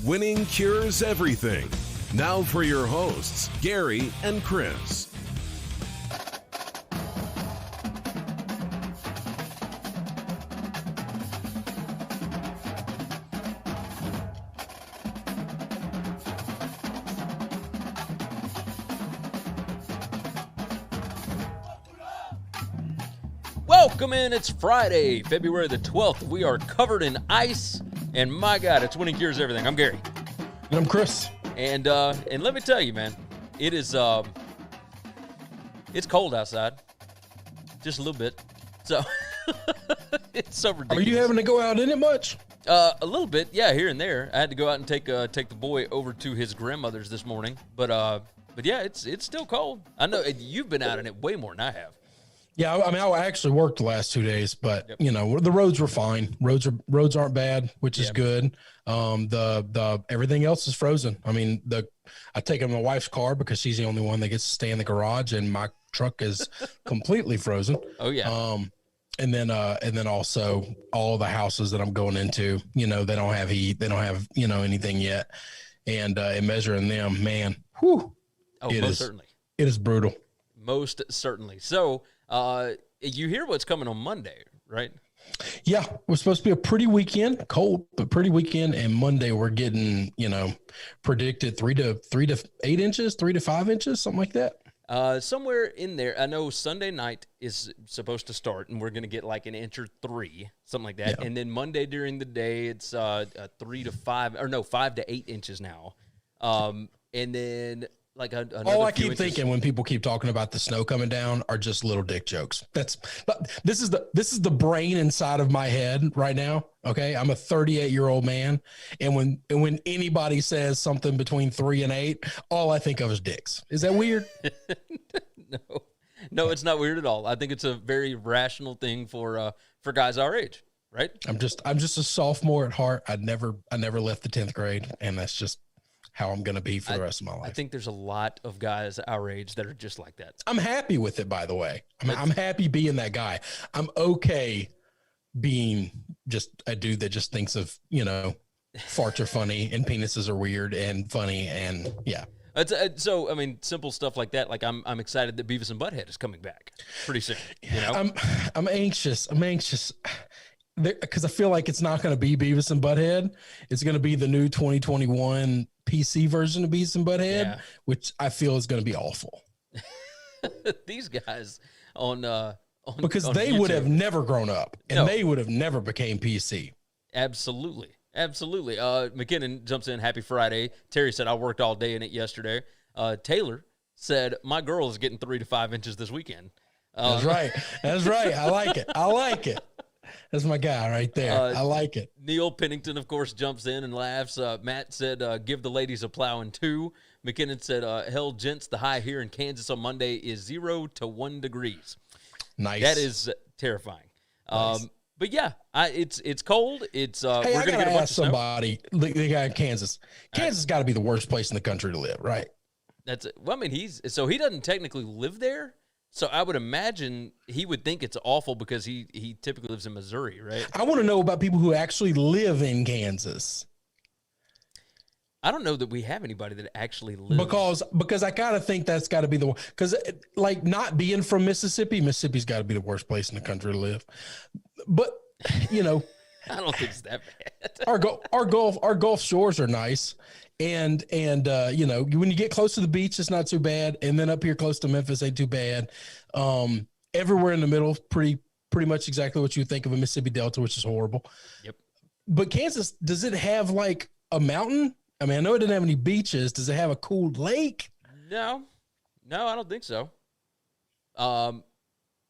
Winning cures everything. Now for your hosts, Gary and Chris. Welcome in. It's Friday, February the 12th. We are covered in ice, and my God, it's winning cures everything. I'm Gary. And I'm Chris. And let me tell you, man, it is it's cold outside, just a little bit. So it's so ridiculous. Are you having to go out in it much? A little bit, yeah, here and there. I had to go out and take the boy over to his grandmother's this morning, but yeah, it's still cold. I know you've been out in it way more than I have. Yeah, I mean, I actually worked the last 2 days, but you know, the roads were fine. Roads aren't bad, which is good. The everything else is frozen. I mean, I take my wife's car because she's the only one that gets to stay in the garage, and my truck is completely frozen. Oh yeah. And then also all the houses that I'm going into, you know, they don't have heat, they don't have, you know, anything yet, and measuring them, man, whew, certainly, it is brutal. Most certainly. So. You hear what's coming on Monday, right? Yeah, we're supposed to be a pretty weekend, cold, but pretty weekend. And Monday we're getting, you know, predicted 3 to 8 inches, 3 to 5 inches, something like that. Somewhere in there. I know Sunday night is supposed to start, and we're going to get like an inch or 3, something like that. Yeah. And then Monday during the day, it's 3 to 5, or no, 5 to 8 inches now. And then. Like all I keep thinking when people keep talking about the snow coming down are just little dick jokes. This is the brain inside of my head right now. Okay, I'm a 38-year-old man, and when anybody says something between 3 and 8, all I think of is dicks. Is that weird? No, it's not weird at all. I think it's a very rational thing for guys our age, right? I'm just a sophomore at heart. I never left the 10th grade, and that's just how I'm going to be for the rest of my life. I think there's a lot of guys our age that are just like that. I'm happy with it, by the way. I'm happy being that guy. I'm okay being just a dude that just thinks of, you know, farts are funny and penises are weird and funny, and yeah. So, I mean, simple stuff like that. Like, I'm excited that Beavis and Butthead is coming back pretty soon. You know? I'm anxious. Because I feel like it's not going to be Beavis and Butthead. It's going to be the new 2021 PC version of Beavis and Butthead, which I feel is going to be awful. These guys because they YouTube would have never grown up, and they would have never became PC. Absolutely. McKinnon jumps in. Happy Friday. Terry said, I worked all day in it yesterday. Taylor said, my girl is getting 3 to 5 inches this weekend. That's right. I like it. That's my guy right there. I like it. Neil Pennington, of course, jumps in and laughs. Matt said, give the ladies a plowing 2. McKinnon said, hell, gents, the high here in Kansas on Monday is 0 to 1 degrees. Nice. That is terrifying. Nice. But yeah, it's cold. It's hey, we're going to get a bunch of somebody, the guy in Kansas. Kansas got to be the worst place in the country to live, right? That's it. Well, I mean, he doesn't technically live there. So I would imagine he would think it's awful because he typically lives in Missouri, right? I want to know about people who actually live in Kansas. I don't know that we have anybody that actually lives. Because I kind of think that's got to be the one. Because like not being from Mississippi's got to be the worst place in the country to live. But you know, I don't think it's that bad. our Gulf shores are nice. And you know, when you get close to the beach, it's not too bad. And then up here close to Memphis ain't too bad. Everywhere in the middle, pretty much exactly what you would think of a Mississippi Delta, which is horrible. Yep. But Kansas, does it have like a mountain? I mean, I know it didn't have any beaches. Does it have a cool lake? No, I don't think so. I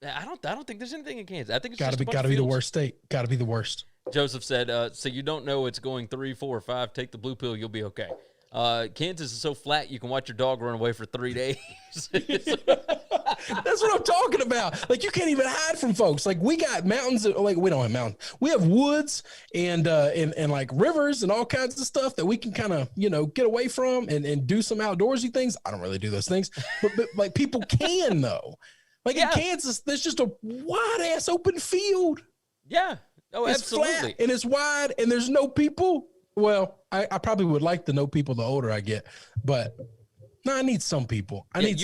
don't think there's anything in Kansas. I think it's got to be the worst state. Got to be the worst. Joseph said, so you don't know it's going 3, 4, or 5. Take the blue pill. You'll be okay. Kansas is so flat you can watch your dog run away for 3 days. That's what I'm talking about. Like, you can't even hide from folks. Like, we got mountains. Like, we don't have mountains. We have woods and like rivers and all kinds of stuff that we can kind of, you know, get away from and do some outdoorsy things. I don't really do those things, but like people can though. Like in Kansas, there's just a wide ass open field. Yeah. Oh, it's absolutely. Flat and it's wide and there's no people. well, I probably would like to know people the older I get, but no, I need some people. I need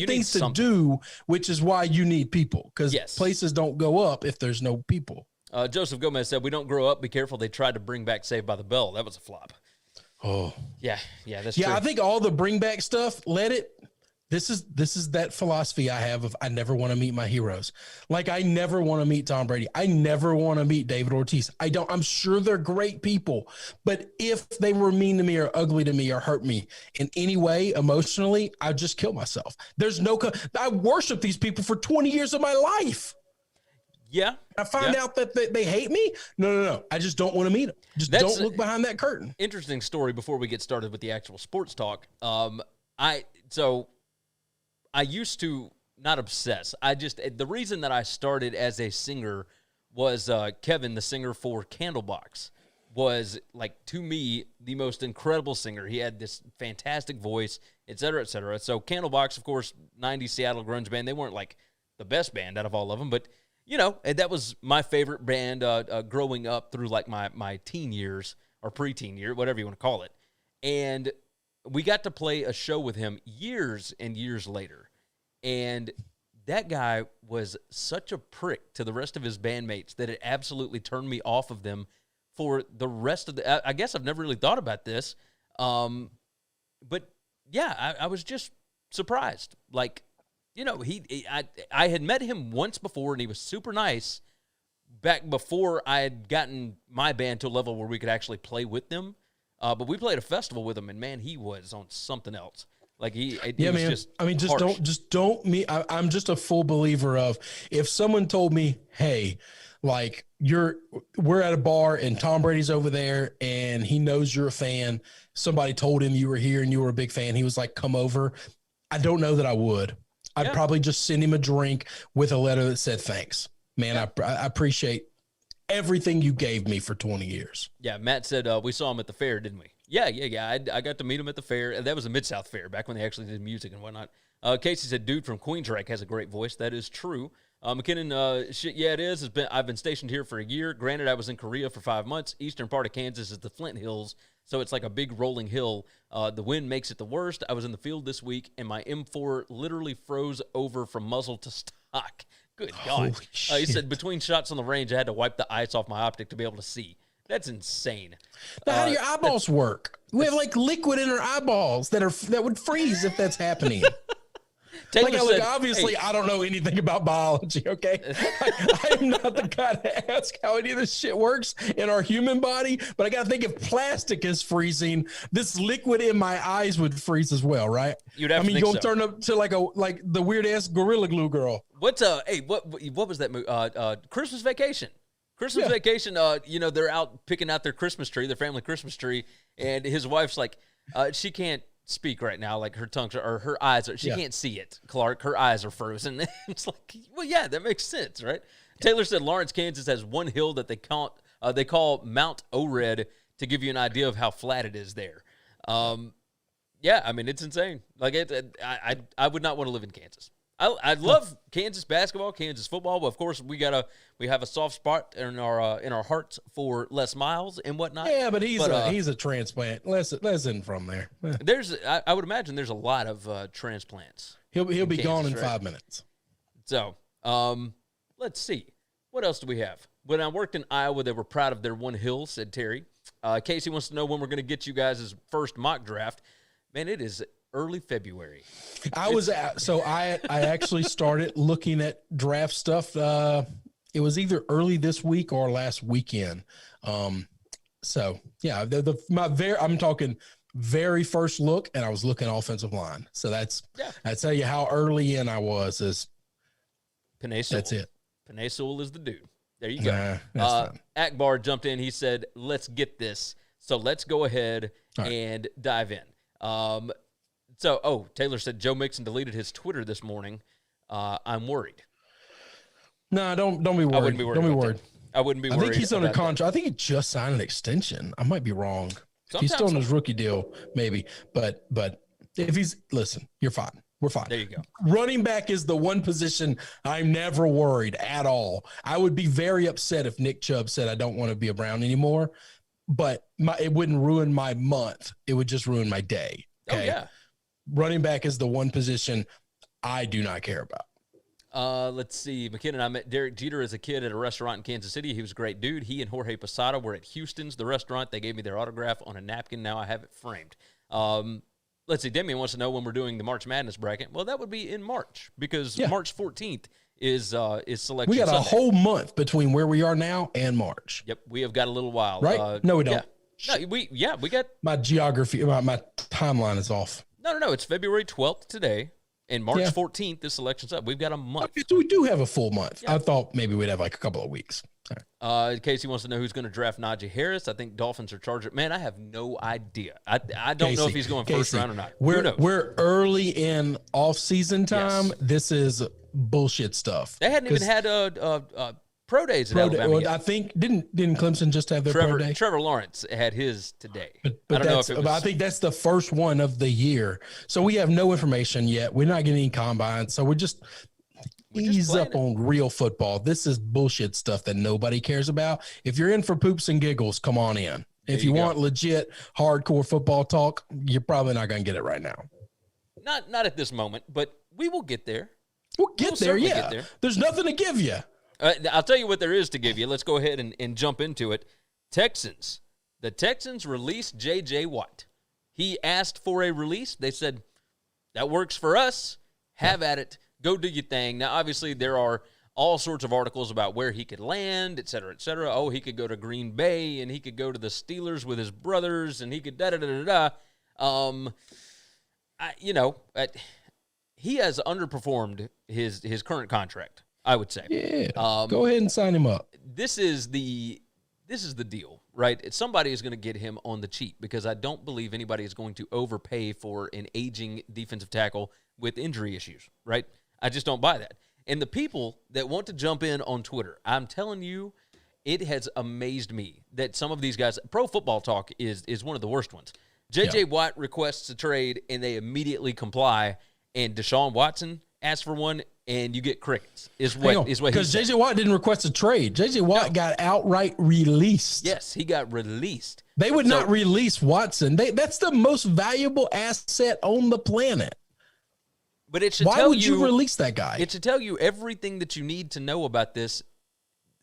things to do, which is why you need people, because places don't go up if there's no people. Joseph Gomez said, "We don't grow up. Be careful. They tried to bring back Saved by the Bell. That was a flop." Oh, yeah, that's true. I think all the bring back stuff, This is that philosophy I have of I never want to meet my heroes. Like, I never want to meet Tom Brady. I never want to meet David Ortiz. I'm sure they're great people, but if they were mean to me or ugly to me or hurt me in any way emotionally, I'd just kill myself. I worship these people for 20 years of my life. Yeah. I find out that they hate me. No. I just don't want to meet them. Don't look behind that curtain. Interesting story before we get started with the actual sports talk. I used to not obsess. The reason that I started as a singer was Kevin, the singer for Candlebox, was, like, to me, the most incredible singer. He had this fantastic voice, et cetera, et cetera. So Candlebox, of course, 90s Seattle grunge band, they weren't, like, the best band out of all of them, but, you know, that was my favorite band growing up through, like, my teen years or preteen year, whatever you want to call it. And we got to play a show with him years and years later. And that guy was such a prick to the rest of his bandmates that it absolutely turned me off of them for the rest of the... I guess I've never really thought about this. But, yeah, I was just surprised. Like, you know, I had met him once before, and he was super nice back before I had gotten my band to a level where we could actually play with them. But we played a festival with him, and, man, he was on something else. Like, I'm just a full believer of, if someone told me, hey, like, we're at a bar and Tom Brady's over there and he knows you're a fan. Somebody told him you were here and you were a big fan. He was like, come over. I don't know that I would. I'd probably just send him a drink with a letter that said, thanks, man. I appreciate everything you gave me for 20 years. Yeah. Matt said, we saw him at the fair, didn't we? Yeah. I got to meet him at the fair. That was a Mid-South fair back when they actually did music and whatnot. Casey said, dude from Queensrÿche has a great voice. That is true. McKinnon, it is. I've been stationed here for a year. Granted, I was in Korea for 5 months. Eastern part of Kansas is the Flint Hills, so it's like a big rolling hill. The wind makes it the worst. I was in the field this week, and my M4 literally froze over from muzzle to stock. Good God. He said, between shots on the range, I had to wipe the ice off my optic to be able to see. That's insane. Now, how do your eyeballs work? We have, like, liquid in our eyeballs that would freeze if that's happening. Taylor said, obviously, I don't know anything about biology, okay? I am not the guy to ask how any of this shit works in our human body, but I got to think if plastic is freezing, this liquid in my eyes would freeze as well, right? You'd have to think so. Turn up to like the weird-ass Gorilla Glue girl. What was that movie? Christmas Vacation. Christmas Vacation, they're out picking out their Christmas tree, their family Christmas tree, and his wife's like, she can't speak right now, like her tongue or her eyes, she can't see it, Clark. Her eyes are frozen. It's like, well, yeah, that makes sense, right? Taylor said Lawrence, Kansas has one hill that they call Mount Ored to give you an idea of how flat it is there. It's insane. Like, I would not want to live in Kansas. I love Kansas basketball, Kansas football, but of course we have a soft spot in our hearts for Les Miles and whatnot. Yeah, but he's a transplant. Listen from there. I would imagine there's a lot of transplants. He'll be Kansas, gone in 5 minutes. So let's see, what else do we have? When I worked in Iowa, they were proud of their one hill, said Terry. Casey wants to know when we're going to get you guys' first mock draft. Man, it is early February. I actually started looking at draft stuff. It was either early this week or last weekend. I'm talking very first look, and I was looking offensive line. So I tell you how early in I was. Is Penei Sewell. That's it. Penei Sewell is the dude. There you go. Akbar jumped in. He said, "Let's get this." So let's go ahead and dive in. Taylor said Joe Mixon deleted his Twitter this morning. I'm worried. No, don't be worried. I wouldn't be worried. Don't be worried. I wouldn't be worried. I think he's under contract. I think he just signed an extension. I might be wrong. He's still on his rookie deal, maybe. But if you're fine. We're fine. There you go. Running back is the one position I'm never worried at all. I would be very upset if Nick Chubb said, I don't want to be a Brown anymore. but it wouldn't ruin my month. It would just ruin my day. Okay? Oh, yeah. Running back is the one position I do not care about. Let's see. McKinnon, I met Derek Jeter as a kid at a restaurant in Kansas City. He was a great dude. He and Jorge Posada were at Houston's, the restaurant. They gave me their autograph on a napkin. Now I have it framed. Let's see. Demian wants to know when we're doing the March Madness bracket. Well, that would be in March because March 14th is selection. We got Sunday. A whole month between where we are now and March. Yep, we have got a little while. Right? No, we don't. Yeah. No, we got my geography. My timeline is off. No. It's February 12th today. And March 14th, this election's up. We've got a month. Okay, so we do have a full month. Yeah. I thought maybe we'd have like a couple of weeks. Right. Casey wants to know who's going to draft Najee Harris. I think Dolphins or Chargers. Man, I have no idea. I don't know if he's going first round or not. We're early in off-season time. Yes. This is bullshit stuff. They hadn't even had pro days at Alabama yet. I think didn't Clemson just have their pro day? Trevor Lawrence had his today. But I don't know if it was, I think that's the first one of the year. So we have no information yet. We're not getting any combines. So we're just ease up on real football. This is bullshit stuff that nobody cares about. If you're in for poops and giggles, come on in. If you want legit hardcore football talk, you're probably not going to get it right now. Not at this moment, but we will get there. We'll get there. There's nothing to give you. I'll tell you what there is to give you. Let's go ahead and jump into it. Texans. The Texans released J.J. Watt. He asked for a release. They said, that works for us. Have at it. Go do your thing. Now, obviously, there are all sorts of articles about where he could land, et cetera, et cetera. Oh, he could go to Green Bay, and he could go to the Steelers with his brothers, and he could da-da-da-da-da. He has underperformed his current contract, I would say. Yeah. Go ahead and sign him up. This is the deal, right? Somebody is going to get him on the cheap because I don't believe anybody is going to overpay for an aging defensive tackle with injury issues, right? I just don't buy that. And the people that want to jump in on Twitter, I'm telling you, it has amazed me that some of these guys, Pro Football Talk is one of the worst ones. J.J. Watt requests a trade, and they immediately comply, and Deshaun Watson asks for one, and you get crickets, is what because J.J. Watt didn't request a trade. J.J. Watt got outright released. Yes, he got released. They would not release Watson. That's the most valuable asset on the planet. But it should Why would you release that guy? It should tell you everything that you need to know about this.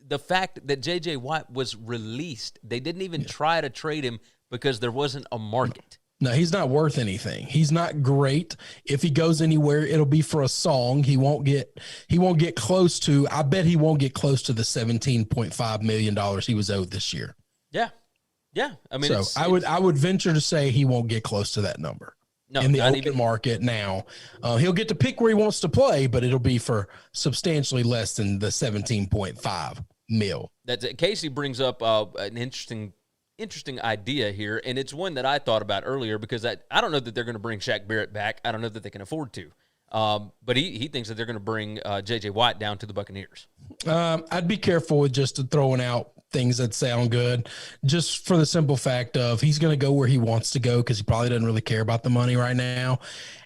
The fact that J.J. Watt was released, they didn't even try to trade him because there wasn't a market. No, he's not worth anything. He's not great. If he goes anywhere, it'll be for a song. He won't get close to, I bet he won't get close to the $17.5 million he was owed this year. Yeah. Yeah. I mean, I would venture to say he won't get close to that number. No, in the open market now. He'll get to pick where he wants to play, but it'll be for substantially less than the 17.5 mil. That's it. Casey brings up an interesting idea here, and it's one that I thought about earlier because I don't know that they're going to bring Shaq Barrett back. I don't know that they can afford to. But he thinks that they're going to bring J.J. Watt down to the Buccaneers. I'd be careful with just throwing out things that sound good, just for the simple fact of he's going to go where he wants to go because he probably doesn't really care about the money right now.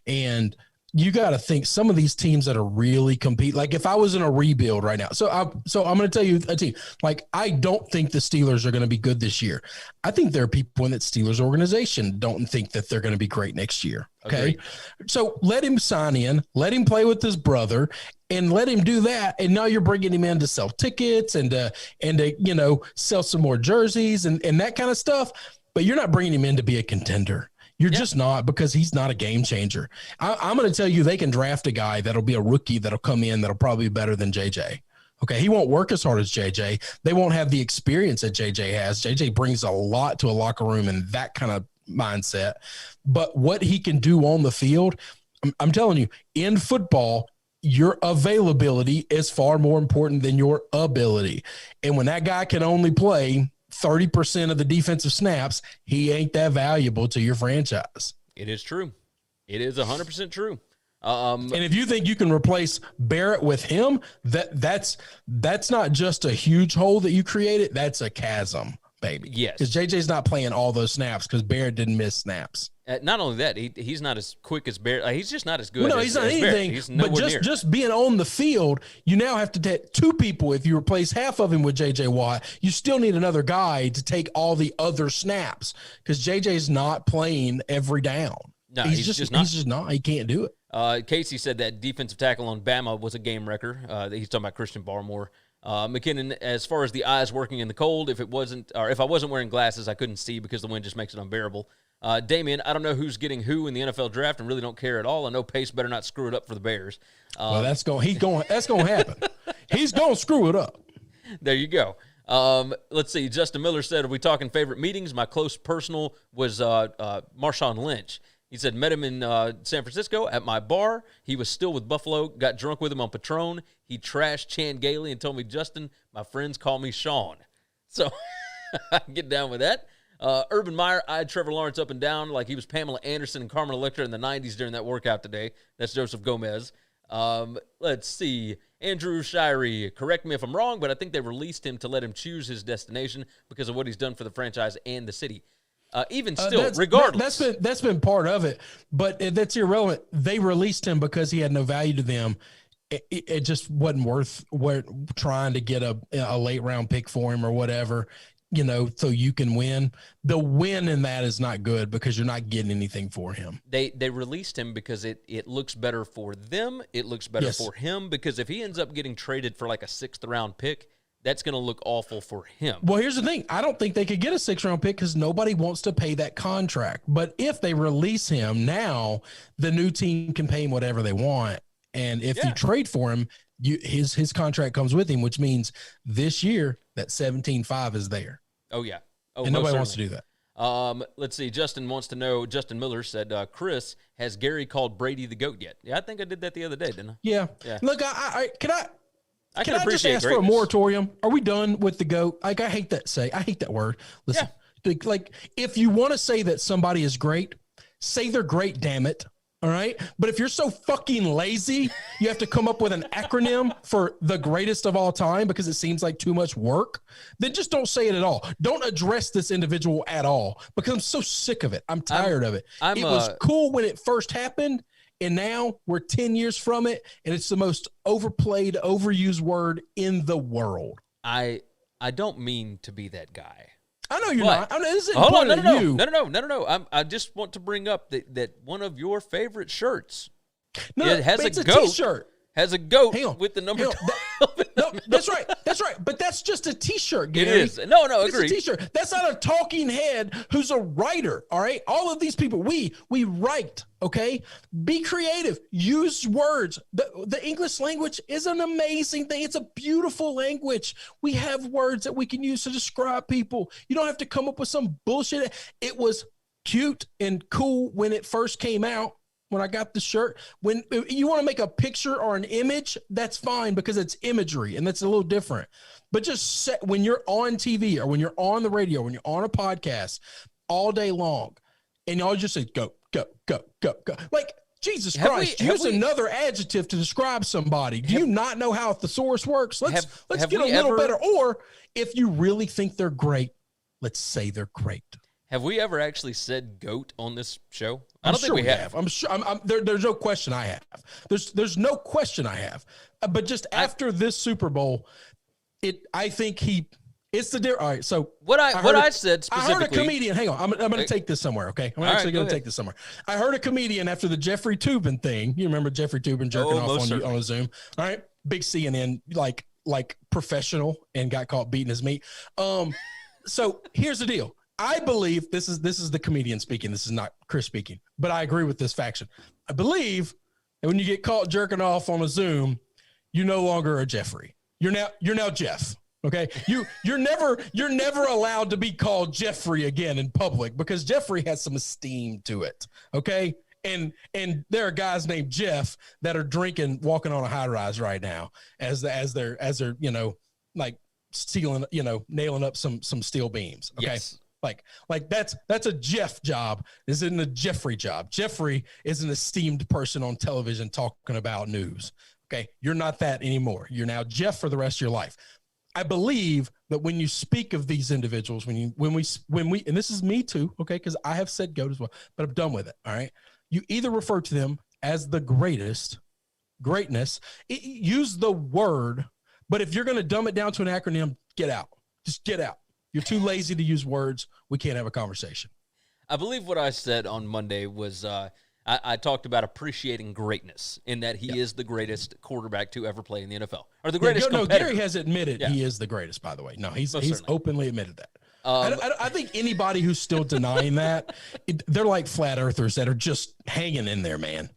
And you got to think some of these teams that are really compete. Like if I was in a rebuild right now, so I'm going to tell you a team, like I don't think the Steelers are going to be good this year. I think there are people in that Steelers organization don't think that they're going to be great next year. Okay. Agreed. So let him sign in, let him play with his brother and let him do that. And now you're bringing him in to sell tickets and to sell some more jerseys and that kind of stuff. But you're not bringing him in to be a contender. You're just not, because he's not a game changer. I'm going to tell you, they can draft a guy that'll be a rookie that'll come in that'll probably be better than JJ. Okay, he won't work as hard as JJ. They won't have the experience that JJ has. JJ brings a lot to a locker room and that kind of mindset. But what he can do on the field, I'm telling you, in football, your availability is far more important than your ability. And when that guy can only play 30% of the defensive snaps, he ain't that valuable to your franchise. It is true. It is 100% true. And if you think you can replace Barrett with him, that's not just a huge hole that you created. That's a chasm baby. Yes. Because JJ's not playing all those snaps because Barrett didn't miss snaps. Not only that, he's not as quick as Barrett. He's just not as good. Well, no, as, he's not as anything. Barrett. He's nowhere but near. just being on the field, you now have to take two people. If you replace half of him with JJ Watt, you still need another guy to take all the other snaps because JJ's not playing every down. No, he's just not. He's just not. He can't do it. Casey said that defensive tackle on Bama was a game wrecker. He's talking about Christian Barmore. McKinnon, as far as the eyes working in the cold, if I wasn't wearing glasses, I couldn't see because the wind just makes it unbearable. Damien, I don't know who's getting who in the NFL draft and really don't care at all. I know Pace better not screw it up for the Bears. Well, that's going to happen. He's going to screw it up. There you go. Let's see. Justin Miller said, are we talking favorite meetings? My close personal was Marshawn Lynch. He said, met him in San Francisco at my bar. He was still with Buffalo, got drunk with him on Patron. He trashed Chan Gailey and told me, Justin, my friends call me Sean. So I can get down with that. Urban Meyer eyed Trevor Lawrence up and down like he was Pamela Anderson and Carmen Electra in the 90s during that workout today. That's Joseph Gomez. Let's see. Andrew Shirey, correct me if I'm wrong, but I think they released him to let him choose his destination because of what he's done for the franchise and the city. Even still, regardless. That's been part of it, but that's irrelevant. They released him because he had no value to them. It just wasn't worth trying to get a late round pick for him or whatever, so you can win. The win in that is not good because you're not getting anything for him. They released him because it looks better for them. It looks better for him because if he ends up getting traded for like a 6th round pick, that's going to look awful for him. Well, here's the thing. I don't think they could get a 6th round pick because nobody wants to pay that contract. But if they release him now, the new team can pay him whatever they want. And if you trade for him, his contract comes with him, which means this year that 17.5 is there. Oh, yeah. Oh, and nobody wants to do that. Let's see. Justin wants to know, Justin Miller said, Chris, has Gary called Brady the GOAT yet? Yeah, I think I did that the other day, didn't I? Yeah. Look, I can I just ask for a moratorium? Are we done with the GOAT? Like, I hate that word. Listen, like if you want to say that somebody is great, say they're great, damn it. All right. But if you're so fucking lazy, you have to come up with an acronym for the greatest of all time because it seems like too much work, then just don't say it at all. Don't address this individual at all because I'm so sick of it. I'm tired of it. It was cool when it first happened. And now we're 10 years from it. And it's the most overplayed, overused word in the world. I don't mean to be that guy. I know you're not. I mean, this is hold on, no. I just want to bring up that one of your favorite shirts it's a T-shirt. Has a goat with the number 12. No, that's right. But that's just a T-shirt, Gary. It is. No, it's agree. A T-shirt. That's not a talking head who's a writer, all right? All of these people, we write, okay? Be creative. Use words. The English language is an amazing thing. It's a beautiful language. We have words that we can use to describe people. You don't have to come up with some bullshit. It was cute and cool when it first came out. When I got the shirt, when you want to make a picture or an image, that's fine because it's imagery and that's a little different. But just when you're on TV or when you're on the radio, when you're on a podcast all day long, and y'all just say, go, go, go, go, go. Like, Jesus Christ, use another adjective to describe somebody. Do you not know how a thesaurus works? Let's get a little better. Or if you really think they're great, let's say they're great. Have we ever actually said GOAT on this show? I don't think we have. I'm sure. There's no question I have. There's no question I have. But just after this Super Bowl, I think it's the all right. So I said specifically. I heard a comedian. Hang on. I'm going to take this somewhere. Okay. I'm actually going to take this somewhere. I heard a comedian after the Jeffrey Toobin thing. You remember Jeffrey Toobin jerking off on a Zoom? All right. Big CNN, like professional, and got caught beating his meat. So here's the deal. I believe this is the comedian speaking. This is not Chris speaking, but I agree with this faction. I believe that when you get caught jerking off on a Zoom, you no longer are Jeffrey. You're now Jeff. Okay. You're never allowed to be called Jeffrey again in public because Jeffrey has some esteem to it. Okay. And there are guys named Jeff that are walking on a high rise right now as they're like stealing, nailing up some steel beams. Okay. Yes. Like that's a Jeff job. This isn't a Jeffrey job. Jeffrey is an esteemed person on television talking about news. Okay. You're not that anymore. You're now Jeff for the rest of your life. I believe that when you speak of these individuals, when we, and this is me too, okay, because I have said GOAT as well, but I'm done with it. All right, you either refer to them as the greatness, use the word, but if you're going to dumb it down to an acronym, get out. Just get out. You're too lazy to use words. We can't have a conversation. I believe what I said on Monday was I talked about appreciating greatness in that he is the greatest quarterback to ever play in the NFL, or the greatest competitor. Gary has admitted he is the greatest, by the way. No, he's openly admitted that. I think anybody who's still denying that, they're like flat earthers that are just hanging in there, man.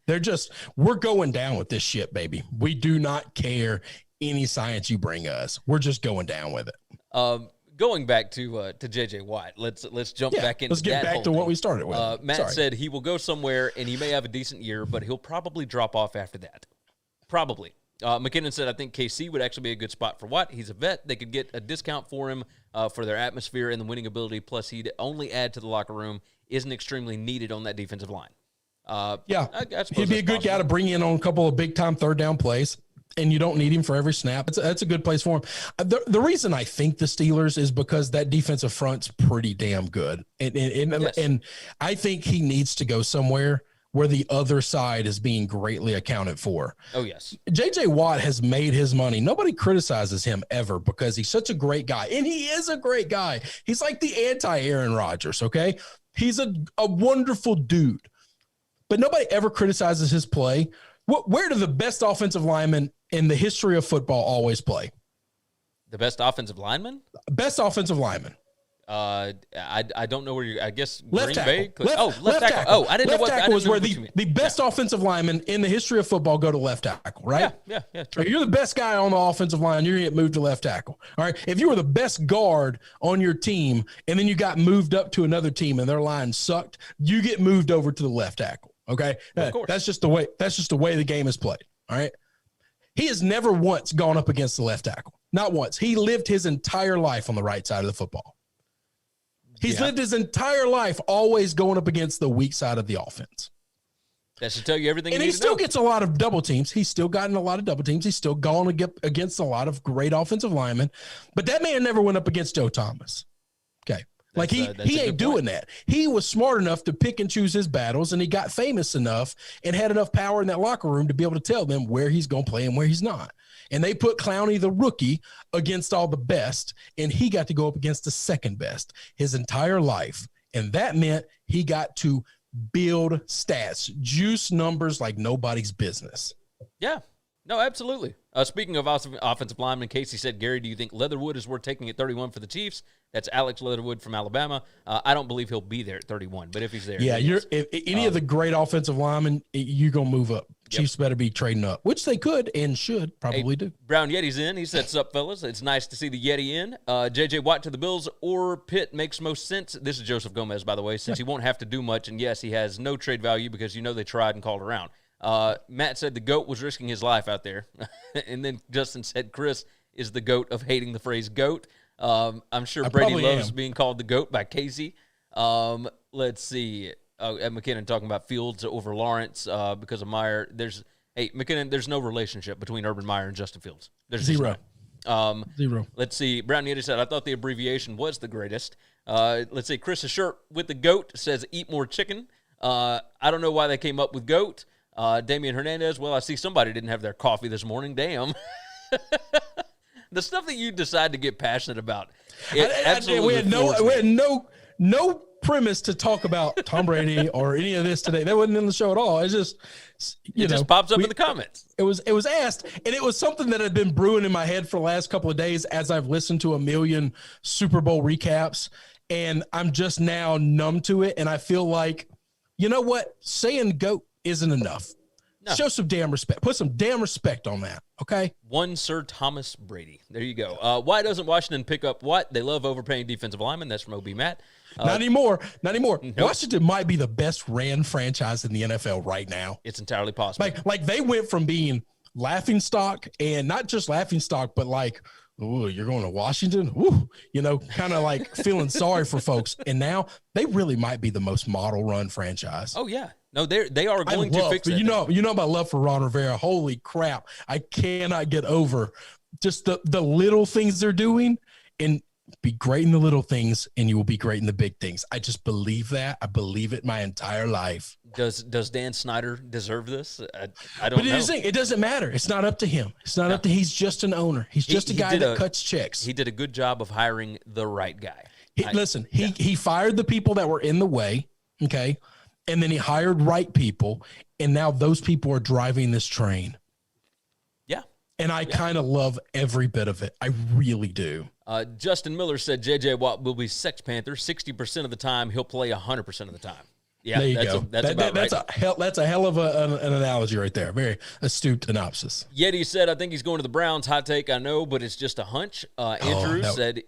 We're going down with this shit, baby. We do not care any science you bring us. We're just going down with it. Going back to J.J. Watt, let's jump back into that. Let's get back to what we started with. Matt said he will go somewhere and he may have a decent year, but he'll probably drop off after that. Probably. McKinnon said, I think KC would actually be a good spot for Watt. He's a vet. They could get a discount for him for their atmosphere and the winning ability, plus he'd only add to the locker room. Isn't extremely needed on that defensive line. He'd be a good guy to bring in on a couple of big-time third-down plays. And you don't need him for every snap. That's a good place for him. The reason I think the Steelers is because that defensive front's pretty damn good. And I think he needs to go somewhere where the other side is being greatly accounted for. Oh, yes. J.J. Watt has made his money. Nobody criticizes him ever because he's such a great guy. And he is a great guy. He's like the anti-Aaron Rodgers, okay? He's a wonderful dude. But nobody ever criticizes his play. Where do the best offensive linemen in the history of football always play? The best offensive lineman? Best offensive lineman. I don't know where you're. I guess left Green tackle. Bay. Left tackle. Oh, I didn't know what. Left tackle was where the best offensive linemen in the history of football go to left tackle, right? Yeah. True. If you're the best guy on the offensive line, you're gonna get moved to left tackle. All right. If you were the best guard on your team and then you got moved up to another team and their line sucked, you get moved over to the left tackle. Okay, that's just the way. That's just the way the game is played. All right, he has never once gone up against the left tackle. Not once. He lived his entire life on the right side of the football. He's lived his entire life always going up against the weak side of the offense. That should tell you everything. And he still gets a lot of double teams. He's still gotten a lot of double teams. He's still gone against a lot of great offensive linemen. But that man never went up against Joe Thomas. Okay. Like he ain't doing that. He was smart enough to pick and choose his battles, and he got famous enough and had enough power in that locker room to be able to tell them where he's going to play and where he's not. And they put Clowney, the rookie, against all the best, and he got to go up against the second best his entire life. And that meant he got to build stats, juice numbers like nobody's business. Yeah. No, absolutely. Speaking of offensive lineman, Casey said, Gary, do you think Leatherwood is worth taking at 31 for the Chiefs? That's Alex Leatherwood from Alabama. I don't believe he'll be there at 31, but if he's there. Yeah, if any of the great offensive linemen, you're going to move up. Chiefs better be trading up, which they could and should probably do. Brown Yeti's in. He said, "Sup, fellas. It's nice to see the Yeti in. J.J. Watt to the Bills or Pitt makes most sense." This is Joseph Gomez, by the way, since he won't have to do much. And, yes, he has no trade value because they tried and called around. Matt said the GOAT was risking his life out there. And then Justin said Chris is the GOAT of hating the phrase GOAT. I'm sure Brady loves being called the GOAT by Casey. Let's see. McKinnon talking about Fields over Lawrence because of Meyer. McKinnon, there's no relationship between Urban Meyer and Justin Fields. There's zero. Zero. Let's see. Brown Yeti said, I thought the abbreviation was the greatest. Let's see. Chris's shirt with the GOAT says eat more chicken. I don't know why they came up with GOAT. Damian Hernandez, well, I see somebody didn't have their coffee this morning. Damn. The stuff that you decide to get passionate about. We had no premise to talk about Tom Brady or any of this today. That wasn't in the show at all. It's just, it just pops up in the comments. It was asked, and it was something that had been brewing in my head for the last couple of days as I've listened to a million Super Bowl recaps, and I'm just now numb to it. And I feel like, you know what? Saying GOAT isn't enough. No. Show some damn respect. Put some damn respect on that, okay? One Sir Thomas Brady. There you go. Why doesn't Washington pick up what? They love overpaying defensive linemen. That's from OB Matt. Not anymore. Nope. Washington might be the best ran franchise in the NFL right now. It's entirely possible. Like they went from being laughingstock, and not just laughingstock, but like, ooh, you're going to Washington? Ooh, kind of like feeling sorry for folks. And now they really might be the most model run franchise. Oh, yeah. No, they are going to fix it. You know my love for Ron Rivera. Holy crap. I cannot get over just the little things they're doing, and be great in the little things and you will be great in the big things. I just believe that. I believe it my entire life. Does Dan Snyder deserve this? I don't know. But it doesn't matter. It's not up to him. It's not up to, he's just an owner. He's just a guy that cuts checks. He did a good job of hiring the right guy. He fired the people that were in the way. Okay. And then he hired right people. And now those people are driving this train. Yeah. And I kind of love every bit of it. I really do. Justin Miller said J.J. Watt will be Sex Panther 60% of the time. He'll play 100% of the time. Yeah, there you go. That's a hell of an analogy right there. Very astute synopsis. Yeti said, I think he's going to the Browns. Hot take, I know, but it's just a hunch. Andrew said,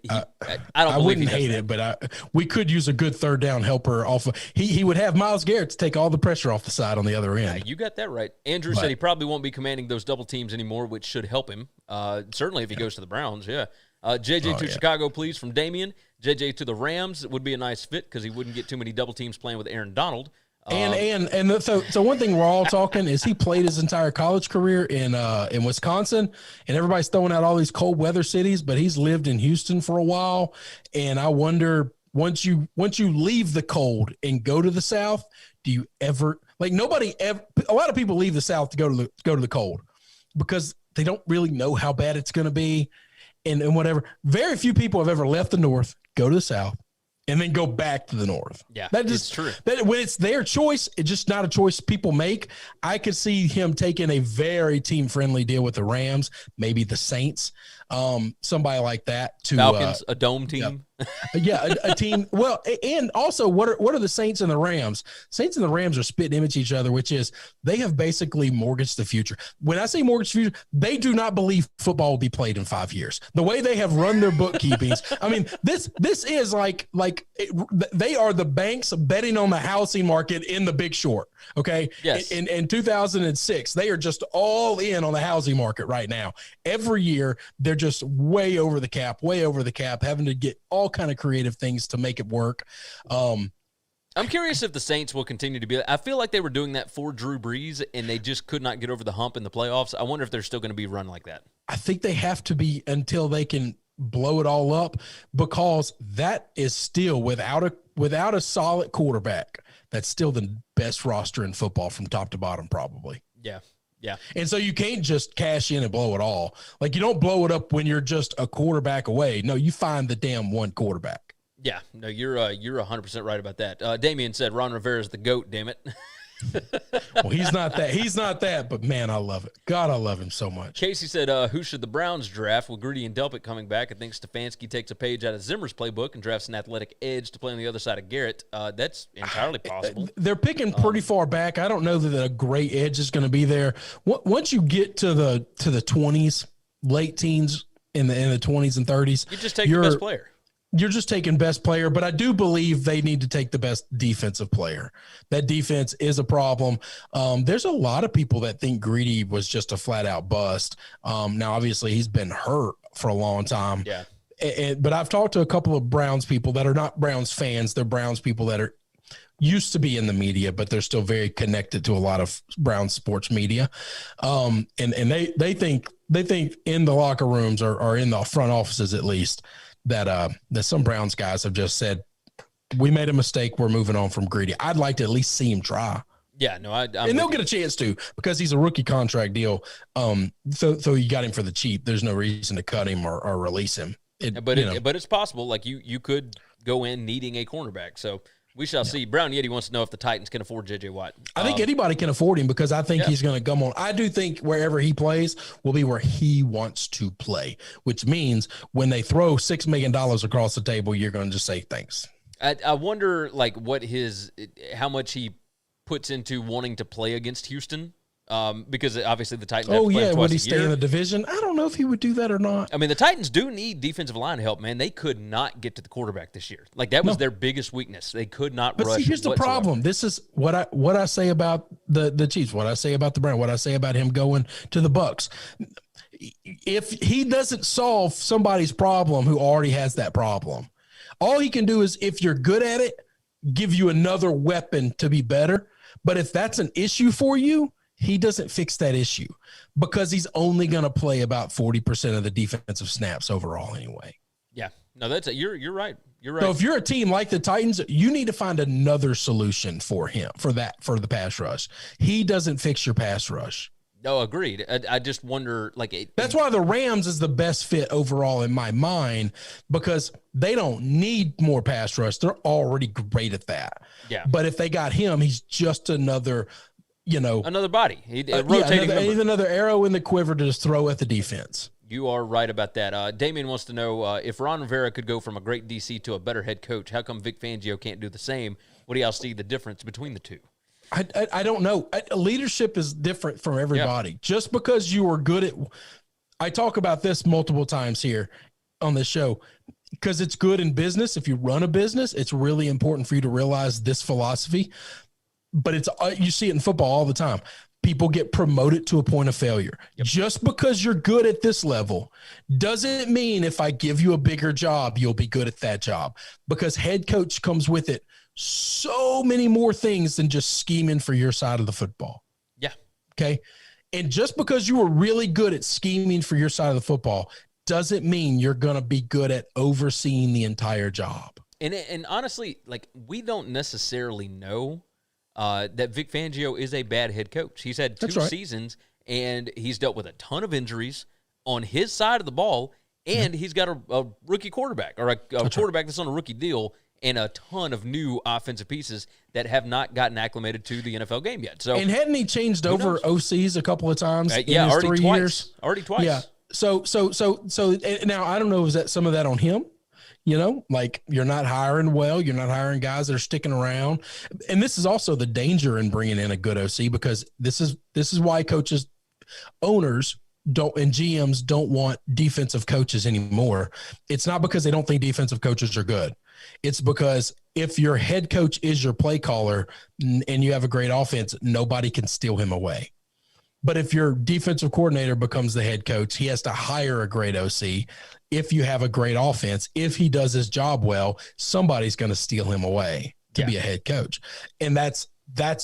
I wouldn't hate it, but we could use a good third down helper off. He would have Myles Garrett to take all the pressure off the side on the other end. Yeah, you got that right. Andrew said he probably won't be commanding those double teams anymore, which should help him. Certainly if he goes to the Browns, yeah. JJ to Chicago, please, from Damien. JJ to the Rams would be a nice fit because he wouldn't get too many double teams playing with Aaron Donald. So one thing we're all talking is he played his entire college career in Wisconsin, and everybody's throwing out all these cold weather cities, but he's lived in Houston for a while. And I wonder, once you leave the cold and go to the South, do you ever a lot of people leave the South to go to the cold because they don't really know how bad it's going to be. And whatever. Very few people have ever left the North, go to the South, and then go back to the North. Yeah, that's true. When it's their choice, it's just not a choice people make. I could see him taking a very team-friendly deal with the Rams, maybe the Saints, somebody like that. Falcons, a dome team. A team. Well, and also, what are the Saints and the Rams? Saints and the Rams are spit image each other, which is they have basically mortgaged the future. When I say mortgaged the future, they do not believe football will be played in 5 years. The way they have run their bookkeepings, I mean, this is like they are the banks betting on the housing market in The Big Short. Okay. Yes. In 2006, they are just all in on the housing market right now. Every year, they're just way over the cap, having to get all kind of creative things to make it work. I'm curious if the Saints will continue to be. I feel like they were doing that for Drew Brees, and they just could not get over the hump in the playoffs. I wonder if they're still going to be run like that. I think they have to be until they can blow it all up, because that is still without a solid quarterback. That's still the best roster in football from top to bottom, probably. Yeah. Yeah. And so you can't just cash in and blow it all. Like, you don't blow it up when you're just a quarterback away. No, you find the damn one quarterback. Yeah. No, you're 100% right about that. Damien said Ron Rivera's the GOAT, damn it. Well, he's not that. He's not that, but man, I love it. God, I love him so much. Casey said, who should the Browns draft? With Greedy and Delpit coming back, I think Stefanski takes a page out of Zimmer's playbook and drafts an athletic edge to play on the other side of Garrett. That's entirely possible. They're picking pretty far back. I don't know that a great edge is going to be there. Once you get to the 20s, late teens, in the 20s and 30s, you just take the best player. You're just taking best player, but I do believe they need to take the best defensive player. That defense is a problem. There's a lot of people that think Greedy was just a flat out bust. Now, obviously, he's been hurt for a long time. Yeah. But I've talked to a couple of Browns people that are not Browns fans. They're Browns people that are used to be in the media, but they're still very connected to a lot of Browns sports media. And they think in the locker rooms or in the front offices, at least, that some Browns guys have just said, we made a mistake, we're moving on from Greedy. I'd like to at least see him try. Yeah, no, and they'll get a chance to, because he's a rookie contract deal. So you got him for the cheap. There's no reason to cut him or release him. But it's possible. Like you could go in needing a cornerback. So we shall see. Brown Yeti wants to know if the Titans can afford J.J. Watt. I think anybody can afford him, because I think he's going to come on. I do think wherever he plays will be where he wants to play, which means when they throw $6 million across the table, you're going to just say thanks. I wonder, like, how much he puts into wanting to play against Houston. Because obviously the Titans have to play twice would he a stay year. in the division? I don't know if he would do that or not. I mean, the Titans do need defensive line help, man. They could not get to the quarterback this year. Like, that was their biggest weakness. They could not rush. But see, here's the problem. This is what I say about the Chiefs, what I say about the Browns, what I say about him going to the Bucs. If he doesn't solve somebody's problem who already has that problem, all he can do is, if you're good at it, give you another weapon to be better. But if that's an issue for you, he doesn't fix that issue because he's only going to play about 40% of the defensive snaps overall anyway. Yeah. No, you're right. You're right. So if you're a team like the Titans, you need to find another solution for him, for the pass rush. He doesn't fix your pass rush. No, agreed. I just wonder, that's why the Rams is the best fit overall in my mind, because they don't need more pass rush. They're already great at that. Yeah. But if they got him, he's just another, another body. Rotating another arrow in the quiver to just throw at the defense. You are right about that. Damien wants to know if Ron Rivera could go from a great DC to a better head coach, how come Vic Fangio can't do the same? What do y'all see the difference between the two? I don't know. Leadership is different from everybody. Yeah. Just because you are good at – I talk about this multiple times here on this show because it's good in business. If you run a business, it's really important for you to realize this philosophy. But it's you see it in football all the time. People get promoted to a point of failure. Yep. Just because you're good at this level doesn't mean if I give you a bigger job, you'll be good at that job, because head coach comes with it so many more things than just scheming for your side of the football. Yeah. Okay. And just because you were really good at scheming for your side of the football doesn't mean you're going to be good at overseeing the entire job. And honestly, we don't necessarily know that Vic Fangio is a bad head coach. He's had two seasons, and he's dealt with a ton of injuries on his side of the ball, and he's got a rookie quarterback, or a quarterback that's on a rookie deal, and a ton of new offensive pieces that have not gotten acclimated to the NFL game yet. So, and hadn't he changed over OCs a couple of times in his already 3 twice. years? Already twice. Yeah. So now I don't know, is that some of that on him? You're not hiring well. You're not hiring guys that are sticking around. And this is also the danger in bringing in a good OC, because this is why owners don't, and GMs don't want defensive coaches anymore. It's not because they don't think defensive coaches are good. It's because if your head coach is your play caller and you have a great offense, nobody can steal him away. But if your defensive coordinator becomes the head coach, he has to hire a great OC. If you have a great offense, if he does his job well, somebody's going to steal him away to be a head coach. And that's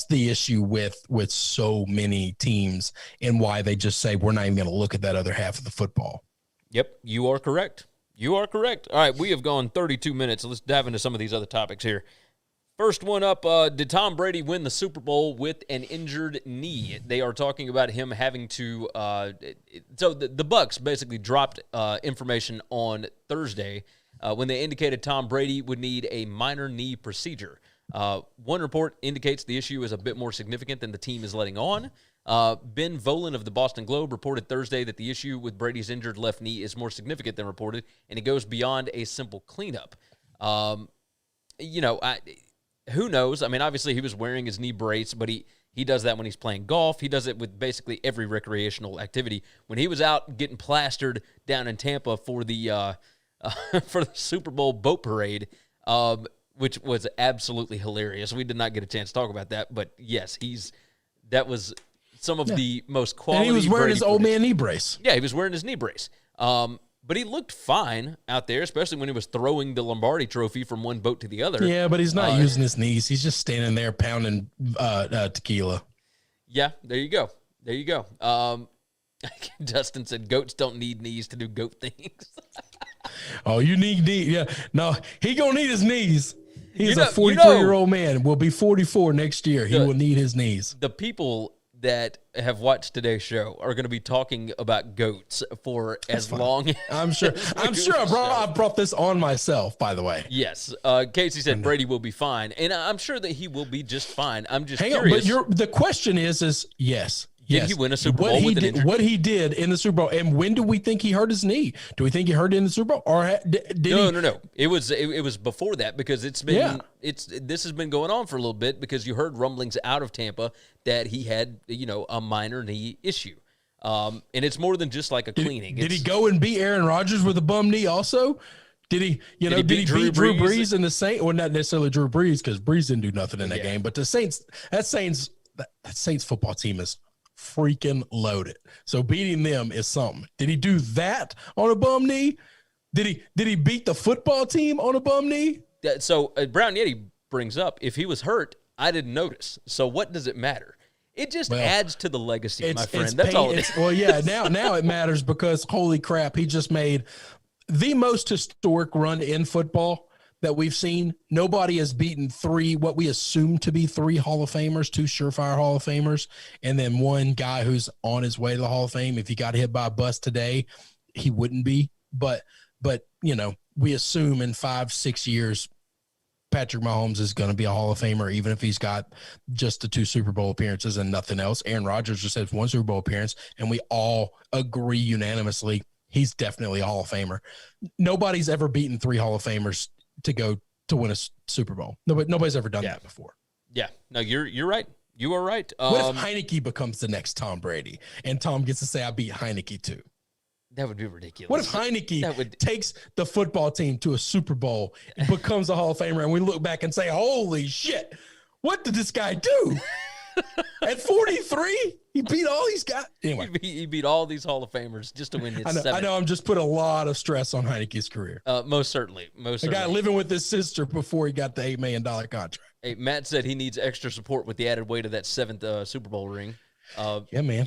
the issue with so many teams, and why they just say, we're not even going to look at that other half of the football. Yep, you are correct. You are correct. All right, we have gone 32 minutes. So let's dive into some of these other topics here. First one up, did Tom Brady win the Super Bowl with an injured knee? They are talking about him having to so the Bucs basically dropped information on Thursday when they indicated Tom Brady would need a minor knee procedure. One report indicates the issue is a bit more significant than the team is letting on. Ben Volen of the Boston Globe reported Thursday that the issue with Brady's injured left knee is more significant than reported, and it goes beyond a simple cleanup. Who knows? I mean, obviously he was wearing his knee brace, but he does that when he's playing golf. He does it with basically every recreational activity. When he was out getting plastered down in Tampa for the Super Bowl boat parade, which was absolutely hilarious. We did not get a chance to talk about that, but yes, that was some of the most quality. And he was wearing Brady his old man knee brace. Yeah, he was wearing his knee brace. But he looked fine out there, especially when he was throwing the Lombardi trophy from one boat to the other. Yeah, but he's not using his knees. He's just standing there pounding tequila. Yeah, there you go. There you go. Dustin said goats don't need knees to do goat things. Oh, you need knees. Yeah. No, he going to need his knees. He's a 43-year-old man. Will be 44 next year. He will need his knees. The people that have watched today's show are going to be talking about goats for as long as I'm sure I brought this on myself, by the way. Yes. Casey said Brady will be fine, and I'm sure that he will be just fine. I'm just curious. But the question is yes. Did he win a Super Bowl with an injury? What he did in the Super Bowl, and when do we think he hurt his knee? Do we think he hurt it in the Super Bowl, or did he? No. It was before that, because this has been going on for a little bit, because you heard rumblings out of Tampa that he had a minor knee issue, and it's more than just like a cleaning. Did he go and beat Aaron Rodgers with a bum knee also? Did he beat Drew Brees in the Saints? Well, not necessarily Drew Brees, because Brees didn't do nothing in that game, but the Saints, that Saints football team is freaking loaded. So beating them is something. Did he do that on a bum knee? Did he beat the football team on a bum knee? So Brown Yeti brings up, if he was hurt, I didn't notice. So what does it matter? It just adds to the legacy, my friend. That's all it is. Well, yeah, now it matters because, holy crap, he just made the most historic run in football that we've seen. Nobody has beaten what we assume to be 3 Hall of Famers, 2 surefire Hall of Famers, and then 1 guy who's on his way to the Hall of Fame. If he got hit by a bus today, he wouldn't be. But we assume in 5-6 years, Patrick Mahomes is going to be a Hall of Famer, even if he's got just the 2 Super Bowl appearances and nothing else. Aaron Rodgers just has 1 Super Bowl appearance, and we all agree unanimously he's definitely a Hall of Famer. Nobody's ever beaten 3 Hall of Famers to go to win a Super Bowl. Nobody's ever done that before. Yeah. No, you're right. You are right. What if Heineke becomes the next Tom Brady, and Tom gets to say, I beat Heineke too? That would be ridiculous. What if Heineke takes the football team to a Super Bowl and becomes a Hall of Famer, and we look back and say, holy shit, what did this guy do? At 43, he beat all these guys. Anyway, he beat all these Hall of Famers just to win his 7th. I know I'm just put a lot of stress on Heineke's career. Most certainly. The guy living with his sister before he got the $8 million contract. Hey, Matt said he needs extra support with the added weight of that 7th Super Bowl ring. Yeah, man.